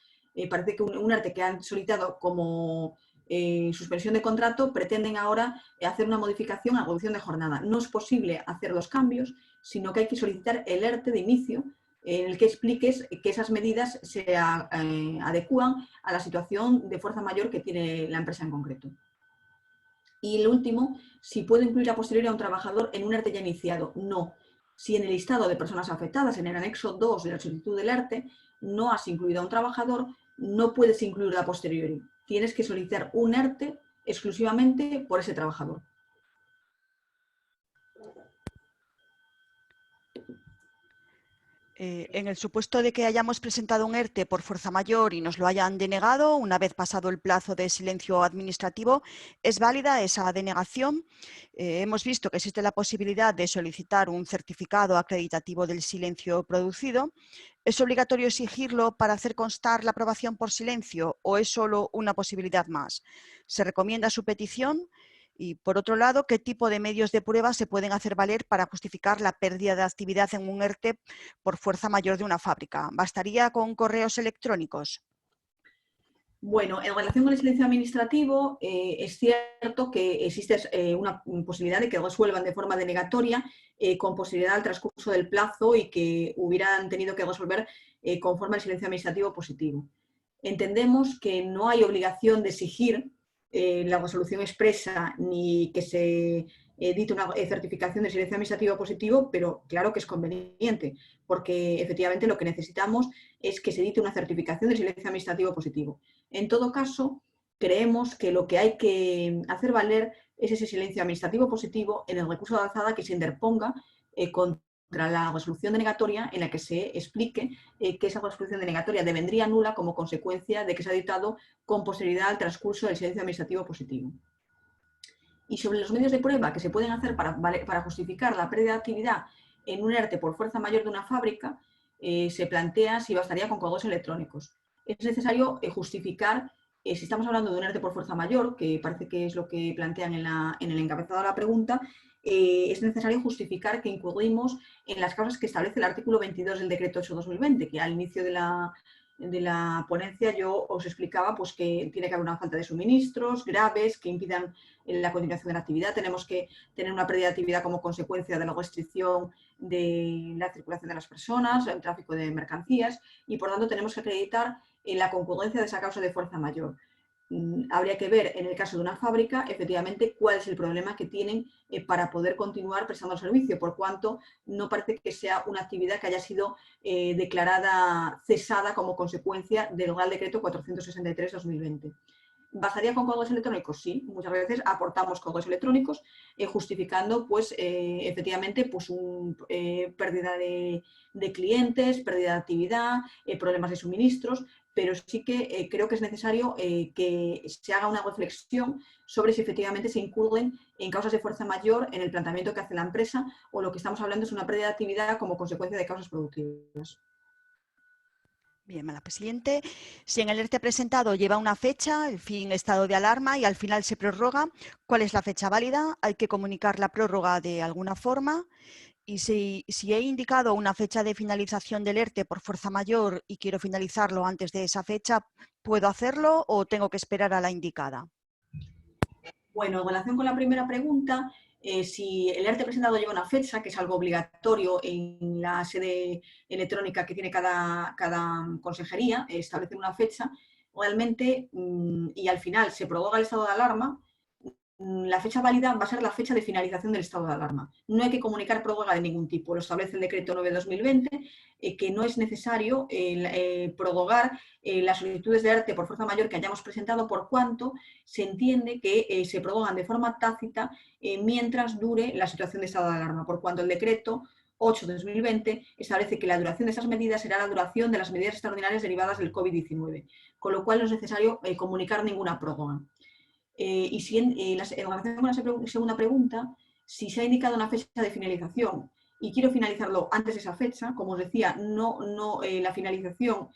Parece que un ERTE que han solicitado como suspensión de contrato, pretenden ahora hacer una modificación a reducción de jornada. No es posible hacer los cambios, sino que hay que solicitar el ERTE de inicio, en el que expliques que esas medidas se adecúan a la situación de fuerza mayor que tiene la empresa en concreto. Y el último, si puedo incluir a posteriori a un trabajador en un ERTE ya iniciado. No. Si en el listado de personas afectadas, en el anexo 2 de la solicitud del ERTE, no has incluido a un trabajador, no puedes incluirlo a posteriori. Tienes que solicitar un ERTE exclusivamente por ese trabajador. En el supuesto de que hayamos presentado un ERTE por fuerza mayor y nos lo hayan denegado, una vez pasado el plazo de silencio administrativo, ¿es válida esa denegación? Hemos visto que existe la posibilidad de solicitar un certificado acreditativo del silencio producido. ¿Es obligatorio exigirlo para hacer constar la aprobación por silencio o es solo una posibilidad más? ¿Se recomienda su petición? Y, por otro lado, ¿qué tipo de medios de prueba se pueden hacer valer para justificar la pérdida de actividad en un ERTE por fuerza mayor de una fábrica? ¿Bastaría con correos electrónicos? Bueno, en relación con el silencio administrativo, es cierto que existe una posibilidad de que resuelvan de forma denegatoria con posibilidad al transcurso del plazo y que hubieran tenido que resolver conforme al silencio administrativo positivo. Entendemos que no hay obligación de exigir la resolución expresa ni que se edite una certificación de silencio administrativo positivo, pero claro que es conveniente, porque efectivamente lo que necesitamos es que se edite una certificación de silencio administrativo positivo. En todo caso, creemos que lo que hay que hacer valer es ese silencio administrativo positivo en el recurso de alzada que se interponga contra la resolución denegatoria, en la que se explique que esa resolución denegatoria devendría nula como consecuencia de que se ha dictado con posterioridad al transcurso del silencio administrativo positivo. Y sobre los medios de prueba que se pueden hacer para justificar la pérdida de actividad en un ERTE por fuerza mayor de una fábrica, se plantea si bastaría con correos electrónicos. Es necesario justificar, si estamos hablando de un ERTE por fuerza mayor, que parece que es lo que plantean en el encabezado de la pregunta, es necesario justificar que incurrimos en las causas que establece el artículo 22 del decreto 8/2020, que al inicio de la ponencia yo os explicaba pues, que tiene que haber una falta de suministros graves que impidan la continuación de la actividad. Tenemos que tener una pérdida de actividad como consecuencia de la restricción de la circulación de las personas, el tráfico de mercancías y por tanto tenemos que acreditar la concurrencia de esa causa de fuerza mayor. Habría que ver en el caso de una fábrica efectivamente cuál es el problema que tienen para poder continuar prestando el servicio, por cuanto no parece que sea una actividad que haya sido declarada cesada como consecuencia del Real Decreto 463/2020. ¿Bastaría con correos electrónicos? Sí, muchas veces aportamos correos electrónicos justificando pues, efectivamente pues, pérdida de clientes, pérdida de actividad, problemas de suministros, pero sí que creo que es necesario que se haga una reflexión sobre si efectivamente se incurren en causas de fuerza mayor en el planteamiento que hace la empresa o lo que estamos hablando es una pérdida de actividad como consecuencia de causas productivas. Bien, la siguiente. Si en el ERTE presentado lleva una fecha, el fin estado de alarma y al final se prorroga, ¿cuál es la fecha válida? Hay que comunicar la prórroga de alguna forma. Y si he indicado una fecha de finalización del ERTE por fuerza mayor y quiero finalizarlo antes de esa fecha, ¿puedo hacerlo o tengo que esperar a la indicada? Bueno, en relación con la primera pregunta, si el ERTE presentado lleva una fecha, que es algo obligatorio en la sede electrónica que tiene cada consejería, establecer una fecha, realmente, y al final se prorroga el estado de alarma, la fecha válida va a ser la fecha de finalización del estado de alarma. No hay que comunicar prórroga de ningún tipo. Lo establece el decreto 9/2020, que no es necesario prorrogar las solicitudes de ERTE por fuerza mayor que hayamos presentado por cuanto se entiende que se prorrogan de forma tácita mientras dure la situación de estado de alarma, por cuanto el decreto 8/2020 establece que la duración de esas medidas será la duración de las medidas extraordinarias derivadas del COVID-19, con lo cual no es necesario comunicar ninguna prórroga. Y si en relación con la segunda pregunta, si se ha indicado una fecha de finalización y quiero finalizarlo antes de esa fecha, como os decía, la finalización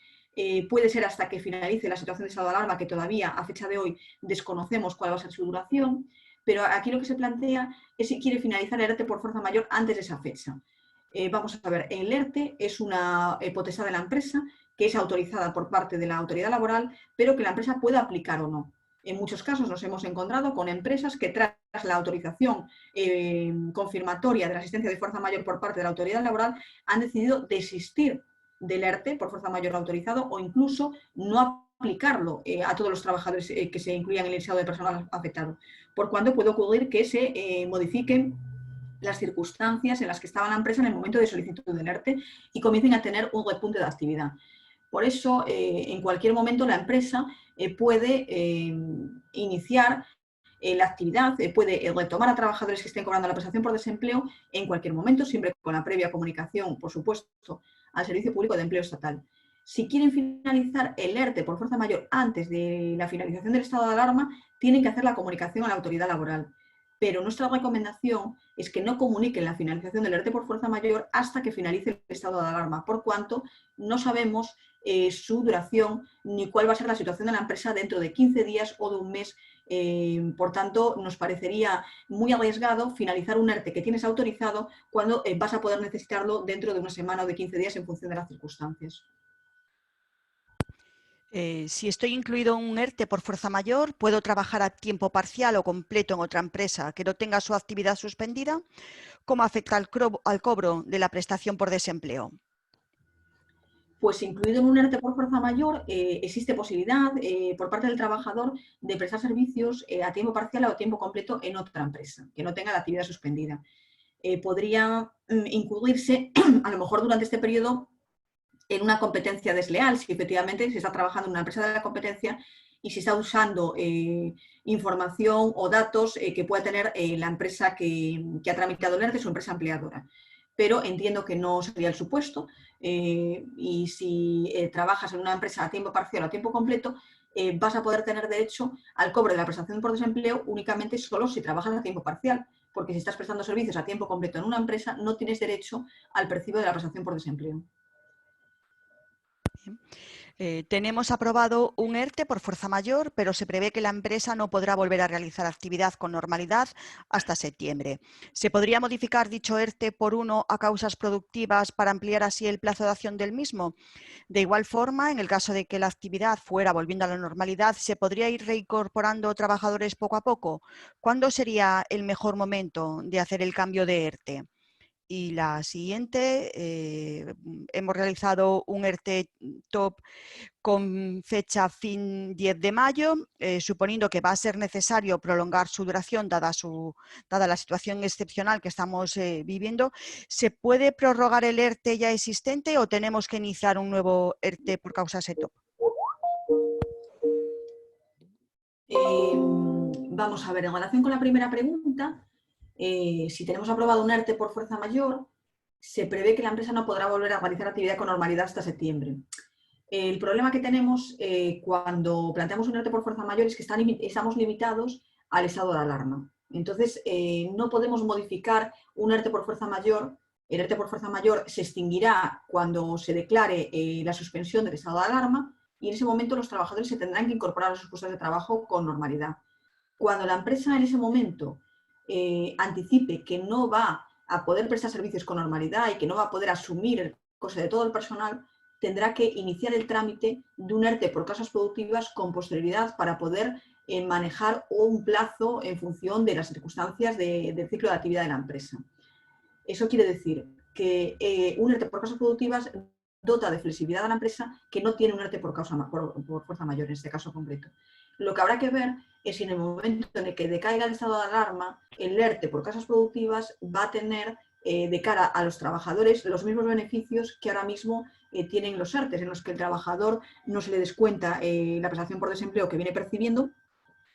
puede ser hasta que finalice la situación de estado de alarma, que todavía a fecha de hoy desconocemos cuál va a ser su duración, pero aquí lo que se plantea es si quiere finalizar el ERTE por fuerza mayor antes de esa fecha. Vamos a ver, el ERTE es una potestad de la empresa que es autorizada por parte de la autoridad laboral, pero que la empresa puede aplicar o no. En muchos casos nos hemos encontrado con empresas que tras la autorización confirmatoria de la asistencia de fuerza mayor por parte de la autoridad laboral han decidido desistir del ERTE por fuerza mayor autorizado o incluso no aplicarlo a todos los trabajadores que se incluyan en el listado de personal afectado. Por cuanto puede ocurrir que se modifiquen las circunstancias en las que estaba la empresa en el momento de solicitud del ERTE y comiencen a tener un repunte de actividad. Por eso, en cualquier momento la empresa puede iniciar la actividad, puede retomar a trabajadores que estén cobrando la prestación por desempleo en cualquier momento, siempre con la previa comunicación, por supuesto, al Servicio Público de Empleo Estatal. Si quieren finalizar el ERTE por fuerza mayor antes de la finalización del estado de alarma, tienen que hacer la comunicación a la autoridad laboral. Pero nuestra recomendación es que no comuniquen la finalización del ERTE por fuerza mayor hasta que finalice el estado de alarma, por cuanto no sabemos su duración ni cuál va a ser la situación de la empresa dentro de 15 días o de un mes. Por tanto, nos parecería muy arriesgado finalizar un ERTE que tienes autorizado cuando vas a poder necesitarlo dentro de una semana o de 15 días en función de las circunstancias. Si estoy incluido en un ERTE por fuerza mayor, ¿puedo trabajar a tiempo parcial o completo en otra empresa que no tenga su actividad suspendida? ¿Cómo afecta al cobro de la prestación por desempleo? Pues incluido en un ERTE por fuerza mayor, existe posibilidad por parte del trabajador de prestar servicios a tiempo parcial o a tiempo completo en otra empresa, que no tenga la actividad suspendida. Podría incluirse, a lo mejor durante este periodo, en una competencia desleal, si efectivamente se está trabajando en una empresa de la competencia y se está usando información o datos que pueda tener la empresa que ha tramitado el ERTE, su empresa empleadora. Pero entiendo que no sería el supuesto y si trabajas en una empresa a tiempo parcial o a tiempo completo, vas a poder tener derecho al cobro de la prestación por desempleo únicamente solo si trabajas a tiempo parcial, porque si estás prestando servicios a tiempo completo en una empresa, no tienes derecho al percibo de la prestación por desempleo. Tenemos aprobado un ERTE por fuerza mayor, pero se prevé que la empresa no podrá volver a realizar actividad con normalidad hasta septiembre. ¿Se podría modificar dicho ERTE por uno a causas productivas para ampliar así el plazo de acción del mismo? De igual forma, en el caso de que la actividad fuera volviendo a la normalidad, ¿se podría ir reincorporando trabajadores poco a poco? ¿Cuándo sería el mejor momento de hacer el cambio de ERTE? Y la siguiente, hemos realizado un ERTE top con fecha fin 10 de mayo, suponiendo que va a ser necesario prolongar su duración dada la situación excepcional que estamos viviendo. ¿Se puede prorrogar el ERTE ya existente o tenemos que iniciar un nuevo ERTE por causa SETOP? Vamos a ver, en relación con la primera pregunta, si tenemos aprobado un ERTE por fuerza mayor, se prevé que la empresa no podrá volver a realizar actividad con normalidad hasta septiembre. El problema que tenemos cuando planteamos un ERTE por fuerza mayor es que estamos limitados al estado de alarma. Entonces, no podemos modificar un ERTE por fuerza mayor. El ERTE por fuerza mayor se extinguirá cuando se declare la suspensión del estado de alarma y en ese momento los trabajadores se tendrán que incorporar a sus puestos de trabajo con normalidad. Cuando la empresa en ese momento anticipe que no va a poder prestar servicios con normalidad y que no va a poder asumir el coste de todo el personal, tendrá que iniciar el trámite de un ERTE por causas productivas con posterioridad para poder manejar un plazo en función de las circunstancias del ciclo de actividad de la empresa. Eso quiere decir que un ERTE por causas productivas dota de flexibilidad a la empresa que no tiene un ERTE por fuerza mayor en este caso concreto. Lo que habrá que ver es si en el momento en el que decaiga el estado de alarma, el ERTE por causas productivas va a tener de cara a los trabajadores los mismos beneficios que ahora mismo tienen los ERTEs, en los que el trabajador no se le descuenta la prestación por desempleo que viene percibiendo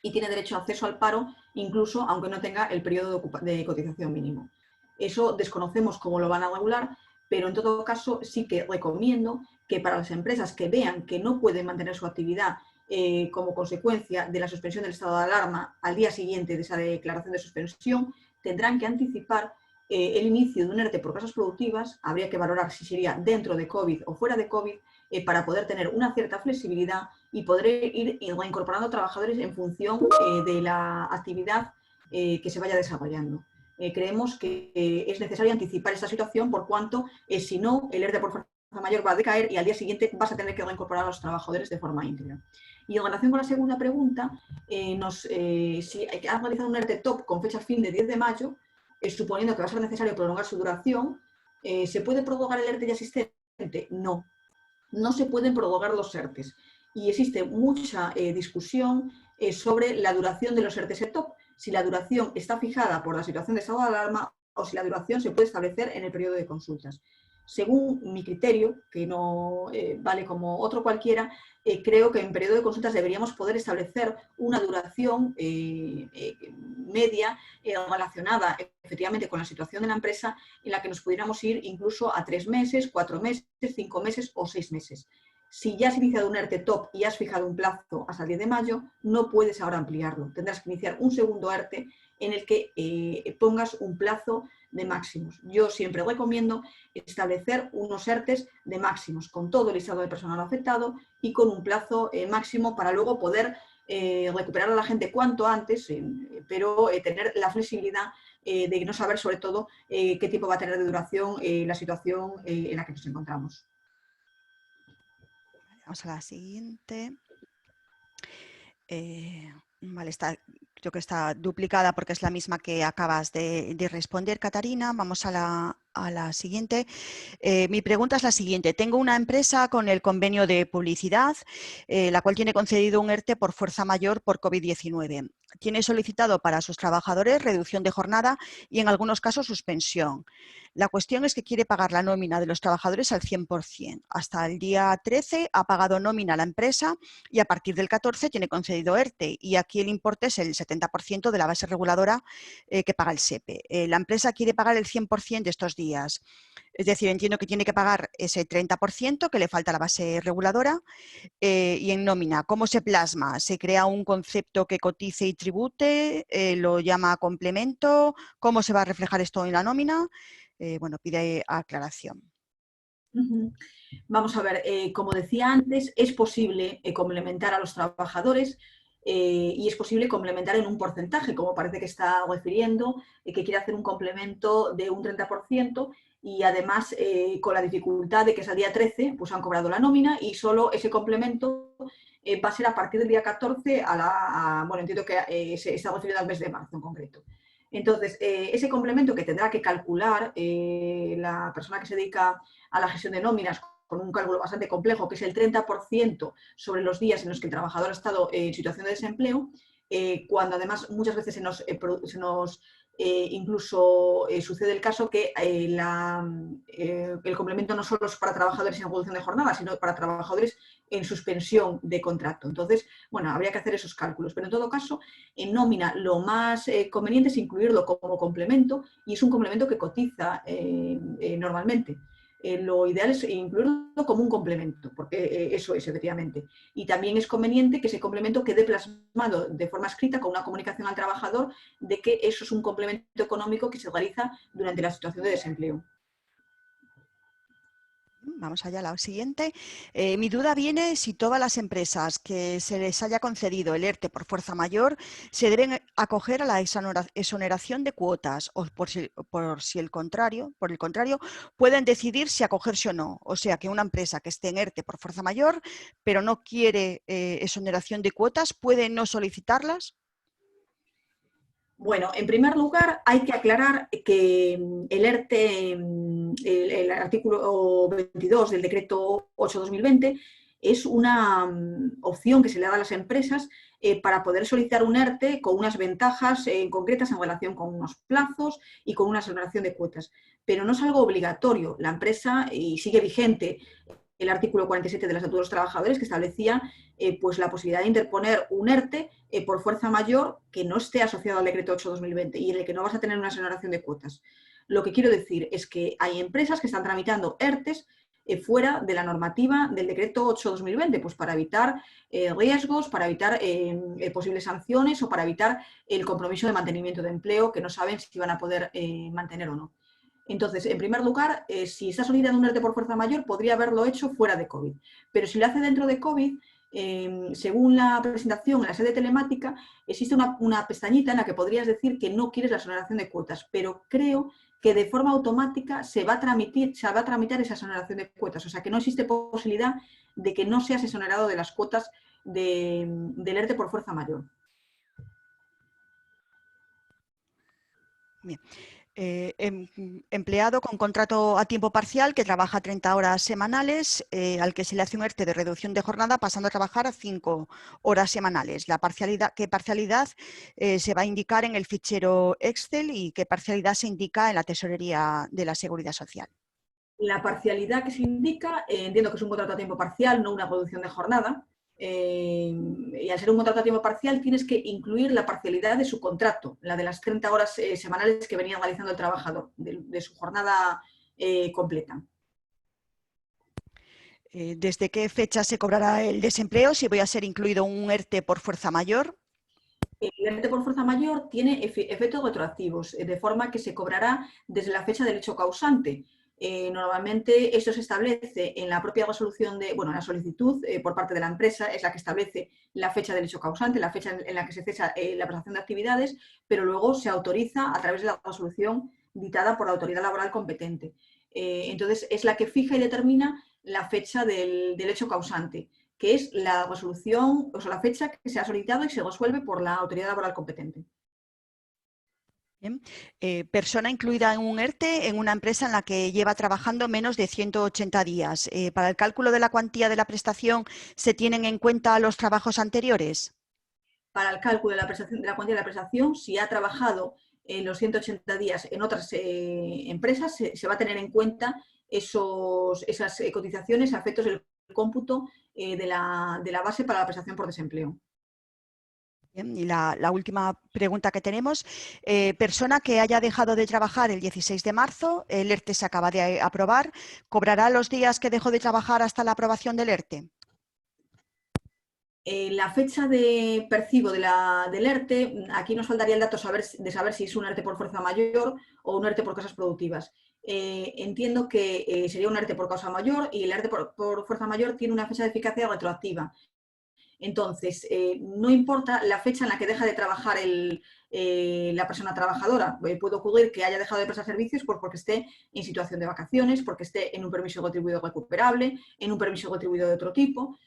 y tiene derecho a acceso al paro, incluso aunque no tenga el periodo de cotización mínimo. Eso desconocemos cómo lo van a regular, pero en todo caso sí que recomiendo que para las empresas que vean que no pueden mantener su actividad como consecuencia de la suspensión del estado de alarma al día siguiente de esa declaración de suspensión, tendrán que anticipar el inicio de un ERTE por causas productivas. Habría que valorar si sería dentro de COVID o fuera de COVID para poder tener una cierta flexibilidad y poder ir reincorporando trabajadores en función de la actividad que se vaya desarrollando. Creemos que es necesario anticipar esta situación por cuanto, si no, el ERTE por mayor va a decaer y al día siguiente vas a tener que reincorporar a los trabajadores de forma íntegra. Y en relación con la segunda pregunta, si has realizado un ERTE top con fecha fin de 10 de mayo, suponiendo que va a ser necesario prolongar su duración, ¿se puede prorrogar el ERTE ya existente? No, no se pueden prorrogar los ERTEs. Y existe mucha discusión sobre la duración de los ERTEs top, si la duración está fijada por la situación de estado de alarma o si la duración se puede establecer en el periodo de consultas. Según mi criterio, que no vale como otro cualquiera, creo que en periodo de consultas deberíamos poder establecer una duración media relacionada efectivamente con la situación de la empresa, en la que nos pudiéramos ir incluso a 3 meses, 4 meses, 5 meses o 6 meses. Si ya has iniciado un ERTE top y has fijado un plazo hasta el 10 de mayo, no puedes ahora ampliarlo. Tendrás que iniciar un segundo ERTE en el que pongas un plazo de máximos. Yo siempre recomiendo establecer unos ERTEs de máximos, con todo el listado de personal afectado y con un plazo máximo para luego poder recuperar a la gente cuanto antes, pero tener la flexibilidad de no saber sobre todo qué tiempo va a tener de duración la situación en la que nos encontramos. Vamos a la siguiente. Vale, creo que está duplicada porque es la misma que acabas de responder, Catarina. Vamos a la siguiente. Mi pregunta es la siguiente. Tengo una empresa con el convenio de publicidad, la cual tiene concedido un ERTE por fuerza mayor por COVID-19. Tiene solicitado para sus trabajadores reducción de jornada y en algunos casos suspensión. La cuestión es que quiere pagar la nómina de los trabajadores al 100%. Hasta el día 13 ha pagado nómina a la empresa y a partir del 14 tiene concedido ERTE y aquí el importe es el 70% de la base reguladora que paga el SEPE. La empresa quiere pagar el 100% de estos días. Es decir, entiendo que tiene que pagar ese 30% que le falta a la base reguladora y en nómina. ¿Cómo se plasma? ¿Se crea un concepto que cotice y tribute? ¿Lo llama complemento? ¿Cómo se va a reflejar esto en la nómina? Bueno, pide aclaración. Vamos a ver, como decía antes, es posible complementar a los trabajadores y es posible complementar en un porcentaje, como parece que está refiriendo, que quiere hacer un complemento de un 30% y además con la dificultad de que es al día 13, pues han cobrado la nómina y solo ese complemento va a ser a partir del día 14 bueno, entiendo que se está refiriendo al mes de marzo en concreto. Entonces, ese complemento que tendrá que calcular la persona que se dedica a la gestión de nóminas con un cálculo bastante complejo, que es el 30% sobre los días en los que el trabajador ha estado en situación de desempleo, cuando además muchas veces se nos incluso sucede el caso que el complemento no solo es para trabajadores en reducción de jornada, sino para trabajadores en suspensión de contrato. Entonces, bueno, habría que hacer esos cálculos. Pero en todo caso, en nómina lo más conveniente es incluirlo como complemento y es un complemento que cotiza normalmente. Lo ideal es incluirlo como un complemento, porque eso es, efectivamente. Y también es conveniente que ese complemento quede plasmado de forma escrita con una comunicación al trabajador de que eso es un complemento económico que se realiza durante la situación de desempleo. Vamos allá a la siguiente. Mi duda viene si todas las empresas que se les haya concedido el ERTE por fuerza mayor se deben acoger a la exoneración de cuotas o por el contrario, pueden decidir si acogerse o no. O sea, que una empresa que esté en ERTE por fuerza mayor pero no quiere exoneración de cuotas, ¿puede no solicitarlas? Bueno, en primer lugar, hay que aclarar que el ERTE, el artículo 22 del decreto 8/2020, es una opción que se le da a las empresas para poder solicitar un ERTE con unas ventajas concretas en relación con unos plazos y con una exoneración de cuotas. Pero no es algo obligatorio. La empresa, y sigue vigente el artículo 47 del Estatuto de los Trabajadores, que establecía pues la posibilidad de interponer un ERTE por fuerza mayor que no esté asociado al decreto 8/2020 y en el que no vas a tener una exoneración de cuotas. Lo que quiero decir es que hay empresas que están tramitando ERTEs fuera de la normativa del decreto 8/2020, pues para evitar riesgos, para evitar posibles sanciones o para evitar el compromiso de mantenimiento de empleo que no saben si van a poder mantener o no. Entonces, en primer lugar, si está solicitando un ERTE por fuerza mayor, podría haberlo hecho fuera de COVID. Pero si lo hace dentro de COVID, según la presentación en la sede telemática, existe una pestañita en la que podrías decir que no quieres la exoneración de cuotas, pero creo que de forma automática se va a tramitar esa exoneración de cuotas. O sea, que no existe posibilidad de que no seas exonerado de las cuotas del ERTE por fuerza mayor. Bien. Empleado con contrato a tiempo parcial que trabaja 30 horas semanales, al que se le hace un ERTE de reducción de jornada pasando a trabajar a 5 horas semanales. La parcialidad, ¿qué parcialidad se va a indicar en el fichero Excel y qué parcialidad se indica en la tesorería de la Seguridad Social? La parcialidad que se indica, entiendo que es un contrato a tiempo parcial, no una reducción de jornada. Y al ser un contrato a tiempo parcial tienes que incluir la parcialidad de su contrato, la de las 30 horas semanales que venía realizando el trabajador, de su jornada completa. ¿Desde qué fecha se cobrará el desempleo? Si voy a ser incluido un ERTE por fuerza mayor. El ERTE por fuerza mayor tiene efectos retroactivos, de forma que se cobrará desde la fecha del hecho causante. Normalmente eso se establece en la propia resolución la solicitud por parte de la empresa es la que establece la fecha del hecho causante, la fecha en la que se cesa la prestación de actividades, pero luego se autoriza a través de la resolución dictada por la autoridad laboral competente. Entonces es la que fija y determina la fecha del hecho causante, que es la resolución, o sea, la fecha que se ha solicitado y se resuelve por la autoridad laboral competente. Bien. Persona incluida en un ERTE en una empresa en la que lleva trabajando menos de 180 días. ¿Para el cálculo de la cuantía de la prestación se tienen en cuenta los trabajos anteriores? Para el cálculo de la cuantía de la prestación, si ha trabajado los 180 días en otras empresas, se va a tener en cuenta esas cotizaciones a efectos del cómputo de la base para la prestación por desempleo. Bien, y la última pregunta que tenemos, persona que haya dejado de trabajar el 16 de marzo, el ERTE se acaba de aprobar, ¿cobrará los días que dejó de trabajar hasta la aprobación del ERTE? La fecha de percibo del ERTE, aquí nos faltaría el dato de saber si es un ERTE por fuerza mayor o un ERTE por causas productivas. Entiendo que sería un ERTE por causa mayor y el ERTE por fuerza mayor tiene una fecha de eficacia retroactiva. Entonces, no importa la fecha en la que deja de trabajar la persona trabajadora. Puede ocurrir que haya dejado de prestar servicios porque esté en situación de vacaciones, porque esté en un permiso retribuido recuperable, en un permiso retribuido de otro tipo.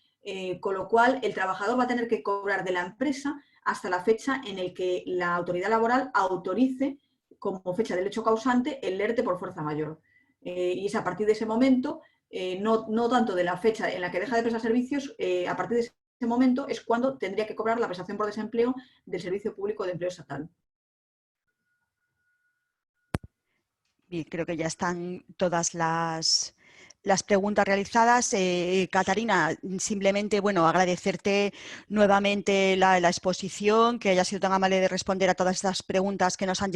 Con lo cual, el trabajador va a tener que cobrar de la empresa hasta la fecha en la que la autoridad laboral autorice como fecha del hecho causante el ERTE por fuerza mayor. Y es a partir de ese momento, no tanto de la fecha en la que deja de prestar servicios, a partir de ese momento es cuando tendría que cobrar la prestación por desempleo del Servicio Público de Empleo Estatal. Bien, creo que ya están todas las preguntas realizadas. Catarina, simplemente, bueno, agradecerte nuevamente la exposición, que haya sido tan amable de responder a todas estas preguntas que nos han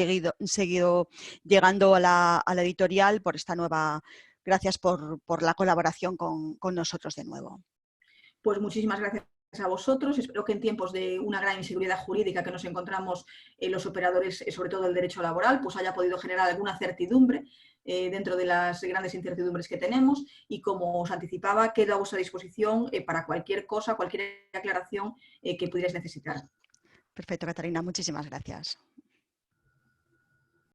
seguido llegando a la editorial por esta nueva. Gracias por la colaboración con nosotros de nuevo. Pues muchísimas gracias a vosotros. Espero que en tiempos de una gran inseguridad jurídica que nos encontramos los operadores, sobre todo el derecho laboral, pues haya podido generar alguna certidumbre dentro de las grandes incertidumbres que tenemos y, como os anticipaba, quedo a vuestra disposición para cualquier cosa, cualquier aclaración que pudierais necesitar. Perfecto, Catarina, muchísimas gracias.